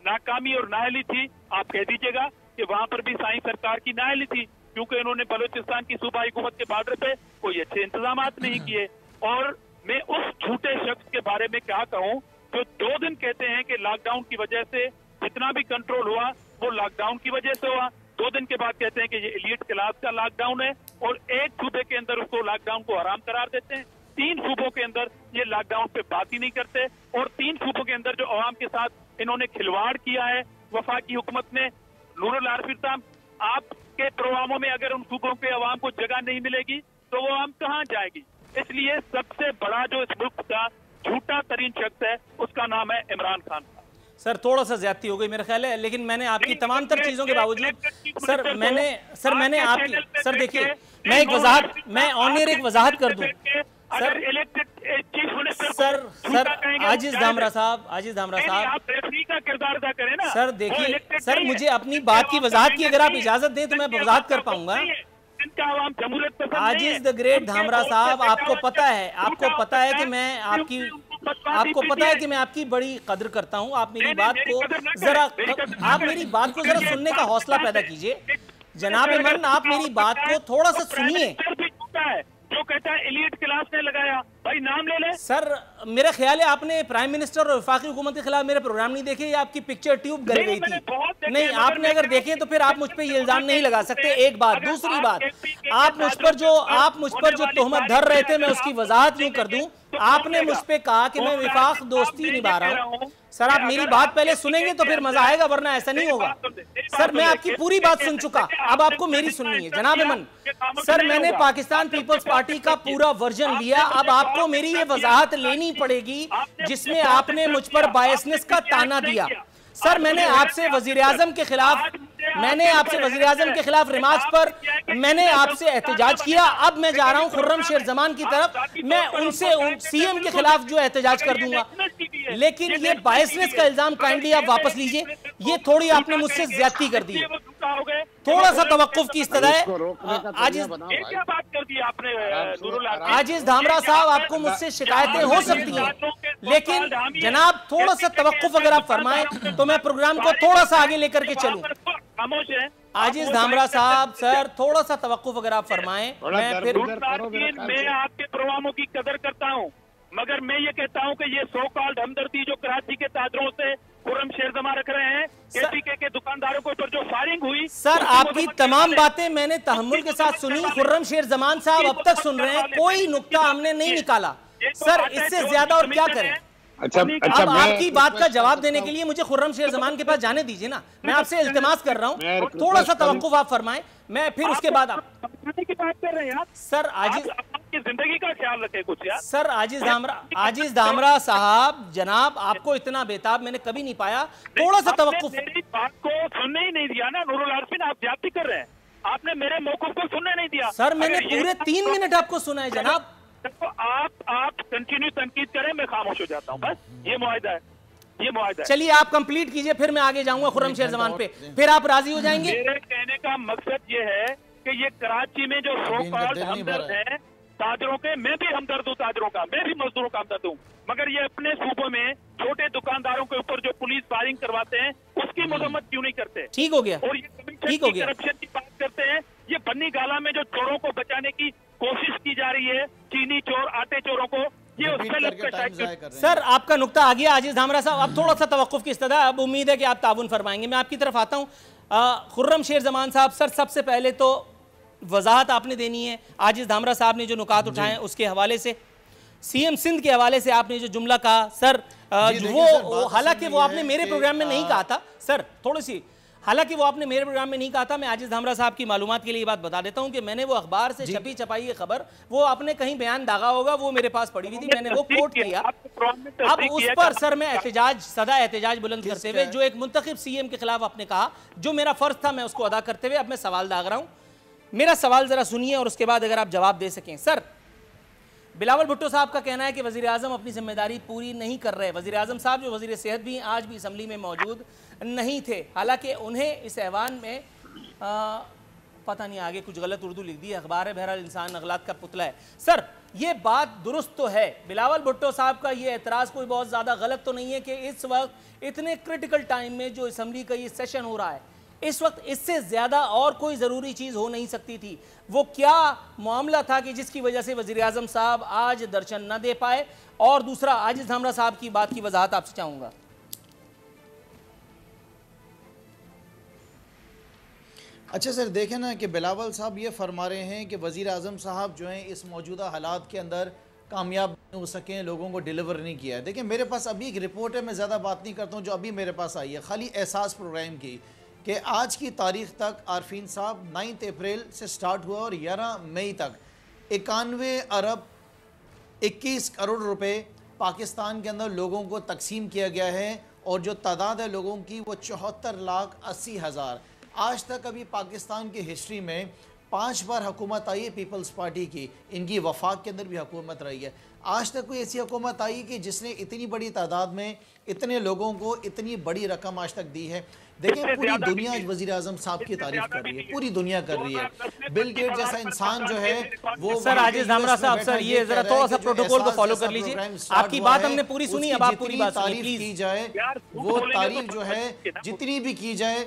नाकामी और नाअहली थी, आप कह दीजिएगा कि वहां पर भी साई सरकार की नाअहली थी, क्योंकि उन्होंने बलूचिस्तान की सूबाई हुकूमत के बॉर्डर पे कोई अच्छे इंतजाम नहीं किए। और मैं उस झूठे शख्स के बारे में क्या कहूं जो 2 दिन कहते हैं कि लॉकडाउन की वजह से जितना भी कंट्रोल हुआ वो लॉकडाउन की वजह से हुआ, 2 दिन के बाद कहते हैं कि ये एलीट क्लास का लॉकडाउन है, और एक सूबे के अंदर उसको लॉकडाउन को हराम करार देते हैं। 3 सूबों के अंदर ये लॉकडाउन पे बात ही नहीं करते, और 3 सूबों के अंदर जो अवाम के साथ इन्होंने खिलवाड़ किया है वफाकी हुकूमत ने। नूरुल आरफी साहब, आपके प्रोग्रामों में अगर उन सूबों के अवाम को जगह नहीं मिलेगी तो वो आम कहाँ जाएगी? इसलिए सबसे बड़ा जो इस मुल्क का झूठा तरीन शख्स है उसका नाम है इमरान खान। सर थोड़ा सा ज्यादती हो गई मेरा ख्याल है, लेकिन मैंने आपकी तमाम तर चीजों के बावजूद सर मैंने आपकी सर देखिए मैं ऑन एयर एक वजाहत कर दूं सर आजिज धामरा साहब आप रेफरी का किरदार अदा करें ना। सर देखिए सर, मुझे अपनी बात की वजाहत की अगर आप इजाजत दें तो मैं वजाहत कर पाऊंगा। आजिज द ग्रेट धामरा साहब, आपको पता है कि मैं आपकी बड़ी कदर करता हूं। आप मेरी बात को जरा सुनने का हौसला पैदा कीजिए। जनाब इमरान, आप मेरी बात को थोड़ा सा सुनिए। जो कहता है एलीट क्लास ने लगाया, भाई नाम ले ले। सर मेरा ख्याल है आपने प्राइम मिनिस्टर और वफाकी हुकूमत के खिलाफ मेरे प्रोग्राम नहीं देखे, या आपकी पिक्चर ट्यूब गल गई थी? नहीं, आपने अगर देखे तो फिर आप मुझ पे ये इल्जाम नहीं लगा सकते। एक बात। दूसरी बात, आप मुझ पर जो तोहमत धर रहे थे मैं उसकी वजाहत यूं कर दूं। आपने मुझ पे कहा कि मैं विफाक दोस्ती निभा रहा हूं। सर आप मेरी बात पहले सुनेंगे तो फिर मजा आएगा, वरना ऐसा नहीं होगा। सर मैं आपकी पूरी बात सुन चुका, अब आपको मेरी सुननी है। जनाब अमन सर, मैंने पाकिस्तान पीपल्स पार्टी का पूरा वर्जन लिया, अब आपको मेरी ये वजाहत लेनी पड़ेगी जिसमें आपने मुझ पर बायसनेस का ताना दिया। सर मैंने आपसे वजीर आजम के खिलाफ रिमार्क्स पर मैंने आपसे एहतजाज किया। अब मैं जा रहा हूं खुर्रम शेर जमान की तरफ, मैं उनसे सीएम के खिलाफ जो एहतजाज कर दूंगा। लेकिन ये बायसनेस का इल्जाम काइंडली आप वापस लीजिए, ये थोड़ी आपने मुझसे ज्यादती कर दी है। थोड़ा सा तवक्कुफ की इस्तदा है। आजिज धामरा साहब, आपको मुझसे शिकायतें हो सकती हैं, लेकिन जनाब थोड़ा सा तवक्कुफ अगर आप फरमाएं तो मैं प्रोग्राम को थोड़ा सा आगे लेकर के चलूं। आजिज धामरा साहब, सर थोड़ा सा तवक्कुफ अगर आप फरमाएं। मैं आपके प्रोग्रामों की कदर करता हूं, मगर मैं ये कहता हूं कि ये सो कॉल्ड हमदर्दी जो कराची के ताजरों से खुर्रम शेर जमा रख रहे हैं, केपीके के दुकानदारों के ऊपर जो फायरिंग हुई। सर आपकी तमाम बातें मैंने तहम्मुल के साथ सुनी। खुर्रम शेर जमान साहब अब तक सुन रहे हैं, कोई नुक्ता हमने नहीं निकाला। सर इससे ज्यादा और क्या करें? अच्छा, अब आपकी बात का जवाब देने के लिए मुझे खुर्रम शेर जमान के पास जाने दीजिए ना। मैं आपसे इल्तिमास कर रहा हूँ, थोड़ा सा तवक्कुफ आप फरमाएं, मैं फिर उसके बाद आप की बात कर रहे हैं। आप सर आजिज आपकी जिंदगी का ख्याल रखें कुछ यार। सर आजिज धामरा साहब, जनाब आपको इतना बेताब मैंने कभी नहीं पाया। थोड़ा सा तवक्कुफ। मेरी बात को सुनने ही नहीं दिया ना नूरुल आरफीन, आप ज्यादती कर रहे हैं। आपने मेरे मौक़िफ़ को सुनने नहीं दिया। सर मैंने पूरे 3 मिनट आपको सुना है जनाब। तो आप कंटिन्यू तनकीद करें, मैं खामोश हो जाता हूँ, बस ये मुआहिदा है, ये मुआहिदा है। चलिए आप कंप्लीट कीजिए, फिर मैं आगे जाऊंगा खुर्रम शेर जमान पे, फिर आप राजी हो जाएंगे। मेरे कहने का मकसद ये है कि ये कराची में जो सो कॉल्ड हमदर्द हैं ताजरों के, मैं भी हमदर्द हूँ ताजरों का, मैं भी मजदूरों का हमदर्द हूँ, मगर ये अपने सूबों में छोटे दुकानदारों के ऊपर जो पुलिस फायरिंग करवाते हैं उसकी मरम्मत क्यों नहीं करते? ठीक हो गया, और ये करप्शन की बात करते हैं। ये बन्नी गाला में जो चोरों को बचाने की कोशिश की जा रही है, चीनी चोर, आटे चोरों को, ये उसमें सर आपका नुक्ता आ गया आजिज धामरा साहब। अब थोड़ा सा तवक्कुफ की इस्तदा, अब उम्मीद है कि आप ताउन फरमाएंगे। मैं आपकी तरफ आता हूँ। खुर्रम शेर जमान साहब, सर सबसे पहले तो वजाहत आपने देनी है। आजिज धामरा साहब ने जो नुकात उठाए उसके हवाले से, सीएम सिंध के हवाले से आपने जो जुमला कहा सर, वो हालांकि वो आपने मेरे प्रोग्राम में नहीं कहा था सर, थोड़ी सी हालांकि वो आपने मेरे प्रोग्राम में नहीं कहा था। मैं आजिज धामरा साहब की मालूमात के लिए बात बता देता हूं कि मैंने वो अखबार से छपी छपाई ये खबर, वो आपने कहीं बयान दागा होगा, वो मेरे पास पड़ी हुई थी, मैंने वो कोट किया। अब उस पर सर मैं सदा एहतजाज बुलंद करते हुए, जो एक मुंतखब सीएम के खिलाफ आपने कहा, जो मेरा फर्ज था मैं उसको अदा करते हुए अब मैं सवाल दाग रहा हूं। मेरा सवाल जरा सुनिए और उसके बाद अगर आप जवाब दे सकें। सर बिलावल भुट्टो साहब का कहना है कि वज़ीर आज़म अपनी जिम्मेदारी पूरी नहीं कर रहे। वज़ीर आज़म साहब जो वज़ीर सेहत भी आज भी असम्बली में मौजूद नहीं थे, हालांकि उन्हें इस ऐवान में पता नहीं आगे कुछ गलत उर्दू लिख दी है, अखबार है, बहरहाल इंसान अगलात का पुतला है। सर ये बात दुरुस्त तो है, बिलावल भुट्टो साहब का ये एतराज़ कोई बहुत ज़्यादा गलत तो नहीं है कि इस वक्त इतने क्रिटिकल टाइम में जो असम्बली का ये सेशन हो रहा है, इस वक्त इससे ज़्यादा और कोई ज़रूरी चीज़ हो नहीं सकती थी। वो क्या मामला था कि जिसकी वजह से वज़ीर आज़म साहब आज दर्शन न दे पाए? और दूसरा, आजिज़ धामरा साहब की बात की वजाहत आपसे चाहूँगा। अच्छा सर, देखें ना कि बिलावल साहब ये फरमा रहे हैं कि वज़ीर आज़म साहब जो हैं इस मौजूदा हालात के अंदर कामयाब हो सकें, लोगों को डिलीवर नहीं किया है। देखिए मेरे पास अभी एक रिपोर्ट है, मैं ज़्यादा बात नहीं करता हूँ, जो अभी मेरे पास आई है खाली एहसास प्रोग्राम की, कि आज की तारीख़ तक आरफीन साहब 9 अप्रैल से स्टार्ट हुआ और 11 मई तक 91 अरब 21 करोड़ रुपए पाकिस्तान के अंदर लोगों को तकसीम किया गया है, और जो तादाद है लोगों की वो 74,80,000। आज तक अभी पाकिस्तान की हिस्ट्री में 5 बार हुकूमत आई है पीपल्स पार्टी की, इनकी वफाक के अंदर भी हुकूमत रही है। आज तक कोई ऐसी हुकूमत आई कि जिसने इतनी बड़ी तादाद में इतने लोगों को इतनी बड़ी रकम आज तक दी है। देखिए पूरी दुनिया आज वज़ीर आज़म साहब की तारीफ कर रही है, पूरी दुनिया कर रही है। बिल गेट जैसा इंसान जो है वो सर, आजिज़ धामरा साहब सर ये जरा थोड़ा सा प्रोटोकॉल को फॉलो कर लीजिए। आपकी बात हमने पूरी सुनी, अब आप पूरी बात तारीफ की जाए, वो तारीफ जो है जितनी भी की जाए,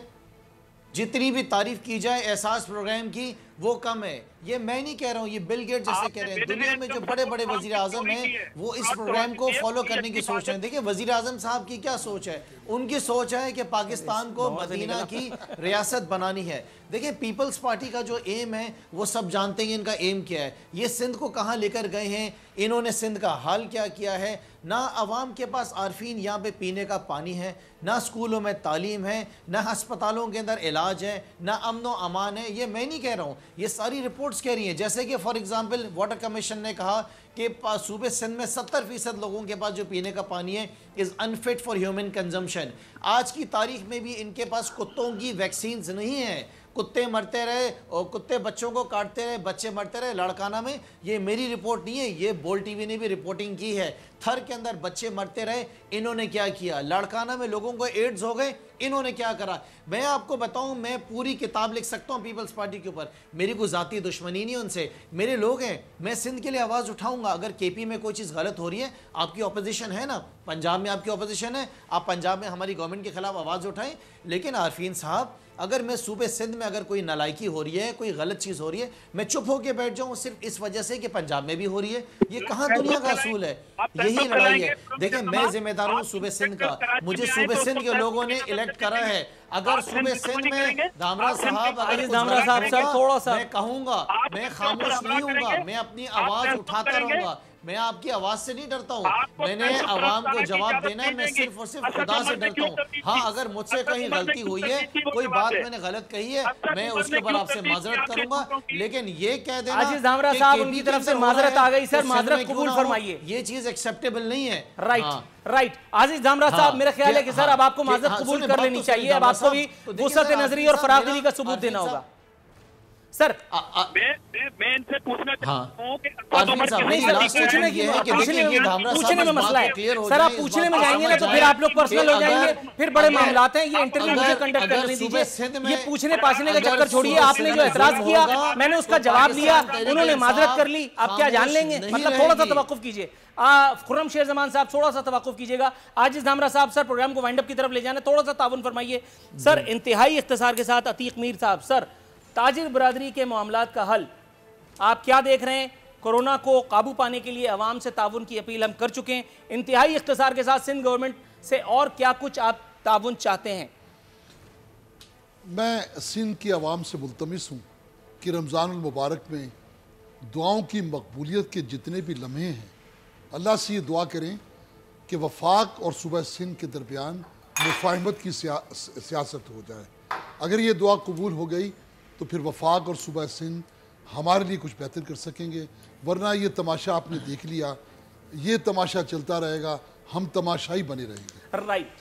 जितनी भी तारीफ की जाए एहसास प्रोग्राम की, वो कम है। ये मैं नहीं कह रहा हूँ, ये बिल गेट जैसे कह रहे हैं। दुनिया में जो बड़े बड़े वजीर आजम हैं वो इस प्रोग्राम को फॉलो करने की सोच रहे हैं। देखिए वजीर आजम साहब की क्या सोच है, उनकी सोच है कि पाकिस्तान को मदीना की रियासत बनानी है। देखिए पीपल्स पार्टी का जो एम है वो सब जानते हैं इनका एम क्या है। ये सिंध को कहाँ लेकर गए हैं, इन्होंने सिंध का हाल क्या किया है। ना आवाम के पास आरफीन यहाँ पे पीने का पानी है, ना स्कूलों में तालीम है, ना अस्पतालों के अंदर इलाज है, ना अमन व अमान है। ये मैं नहीं कह रहा हूँ, ये सारी रिपोर्ट्स कह रही हैं। जैसे कि फॉर एग्जांपल वाटर कमीशन ने कहा कि सूबे सिंध में 70% लोगों के पास जो पीने का पानी है is unfit for human consumption. आज की तारीख में भी इनके पास कुत्तों की वैक्सीन्स नहीं है। कुत्ते मरते रहे और कुत्ते बच्चों को काटते रहे, बच्चे मरते रहे लाड़काना में। ये मेरी रिपोर्ट नहीं है, ये बोल टीवी ने भी रिपोर्टिंग की है। थर के अंदर बच्चे मरते रहे, इन्होंने क्या किया। लाड़काना में लोगों को एड्स हो गए, इन्होंने क्या करा। मैं आपको बताऊं, मैं पूरी किताब लिख सकता हूं पीपल्स पार्टी के ऊपर। मेरी कोई ज़ाती दुश्मनी नहीं उनसे, मेरे लोग हैं। मैं सिंध के लिए आवाज़ उठाऊंगा। अगर केपी में कोई चीज़ गलत हो रही है, आपकी अपोजिशन है ना, पंजाब में आपकी अपोजिशन है, आप पंजाब में हमारी गवर्नमेंट के खिलाफ आवाज़ उठाएं। लेकिन आरफीन साहब, अगर मैं सूबे सिंध में अगर कोई नालायकी हो रही है, कोई गलत चीज़ हो रही है, मैं चुप होकर बैठ जाऊं सिर्फ इस वजह से कि पंजाब में भी हो रही है। ये कहाँ दुनिया का असूल है, यही लड़ाई है। देखिए मैं जिम्मेदार हूँ सूबे सिंध का, मुझे सूबे सिंध के लोगों ने इलेक्ट करा है। अगर सूबे सिंध में धामरा साहब थोड़ा सा मैं कहूँगा, मैं खामोश नहीं हूँगा, मैं अपनी आवाज़ उठाता रहूँगा। मैं आपकी आवाज से नहीं डरता हूँ, मैंने आवाम को जवाब देना है। मैं सिर्फ और सिर्फ खुदा से डरता हूँ। हाँ, अगर मुझसे कहीं गलती हुई है, कोई बात मैंने गलत कही है, मैं उसके ऊपर आपसे माजरत करूंगा। लेकिन ये कह देना आजिज़ धामरा साहब उनकी तरफ से माजरत आ गई, सर माजरत कबूल फरमाइए। ये चीज एक्सेप्टेबल नहीं है। राइट आजिज़ धामरा साहब, मेरा ख्याल है कि सर अब आपको माजरत कबूल कर लेनी चाहिए। अब आपको भी वुसअत नजरी और फरागदिली का सबूत देना होगा। सर मैं इनसे पूछना चाहता हूं कि पूछने में मसला है सर। आप पूछने में जाएंगे ना तो फिर आप लोग पर्सनल हो जाएंगे, फिर बड़े मामलात हैं। ये इंटरव्यू मुझे कंडक्ट करने दीजिए। ये पूछने पाछने का चक्कर छोड़िए। आपने जो एतराज किया मैंने उसका जवाब लिया, उन्होंने माजरत कर ली। आप क्या जान लेंगे, मतलब थोड़ा सा तवक्कुफ कीजिए। खुर्रम शेर जमान साहब थोड़ा सा तवक्कुफ कीजिएगा। आजिज़ धामरा साहब सर प्रोग्राम को वाइंड अप की तरफ ले जाना, थोड़ा सा ताउन फरमाइए सर। इंतहाई इख्तिसार के साथ अतीक मीर साहब, सर ताजिर बरादरी के मामलात का हल आप क्या देख रहे हैं? कोरोना को काबू पाने के लिए अवाम से ताउन की अपील हम कर चुके हैं। इंतहाई इख्तिसार के साथ सिंध गवर्नमेंट से और क्या कुछ आप ताउन चाहते हैं? मैं सिंध की आवाम से मुल्तमिस हूँ कि रमज़ानुल मुबारक में दुआओं की मकबूलियत के जितने भी लम्हे हैं, अल्लाह से ये दुआ करें कि वफाक और सूबा सिंध के दरमियान मुफाहमत की सियासत हो जाए। अगर ये दुआ कबूल हो गई तो फिर वफाक और सूबा सिंध हमारे लिए कुछ बेहतर कर सकेंगे। वरना ये तमाशा आपने देख लिया, ये तमाशा चलता रहेगा, हम तमाशाई बने रहेंगे। राइट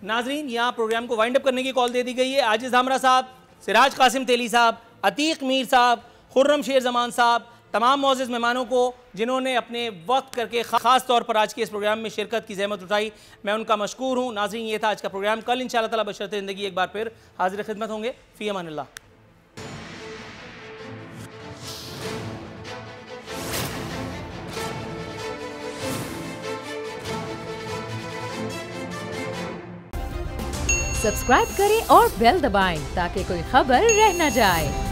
नाजरीन, यहाँ प्रोग्राम को वाइंड अप करने की कॉल दे दी गई है। आजिज़ धामरा साहब, सिराज कासिम तेली साहब, अतीक मीर साहब, खुर्रम शेर जमान साहब, तमाम मौजूद मेहमानों को जिन्होंने अपने वक्त करके ख़ास तौर पर आज के इस प्रोग्राम में शिरकत की ज़हमत उठाई, मैं उनका मशकूर हूँ। नाज़रीन, ये था आज का प्रोग्राम। कल इंशाअल्लाह ताला बशरते ज़िंदगी एक बार फिर हाज़िर खिदमत होंगे। फ़ी अमानिल्लाह। सब्सक्राइब करें और बेल दबाएं ताकि कोई खबर रह न जाए।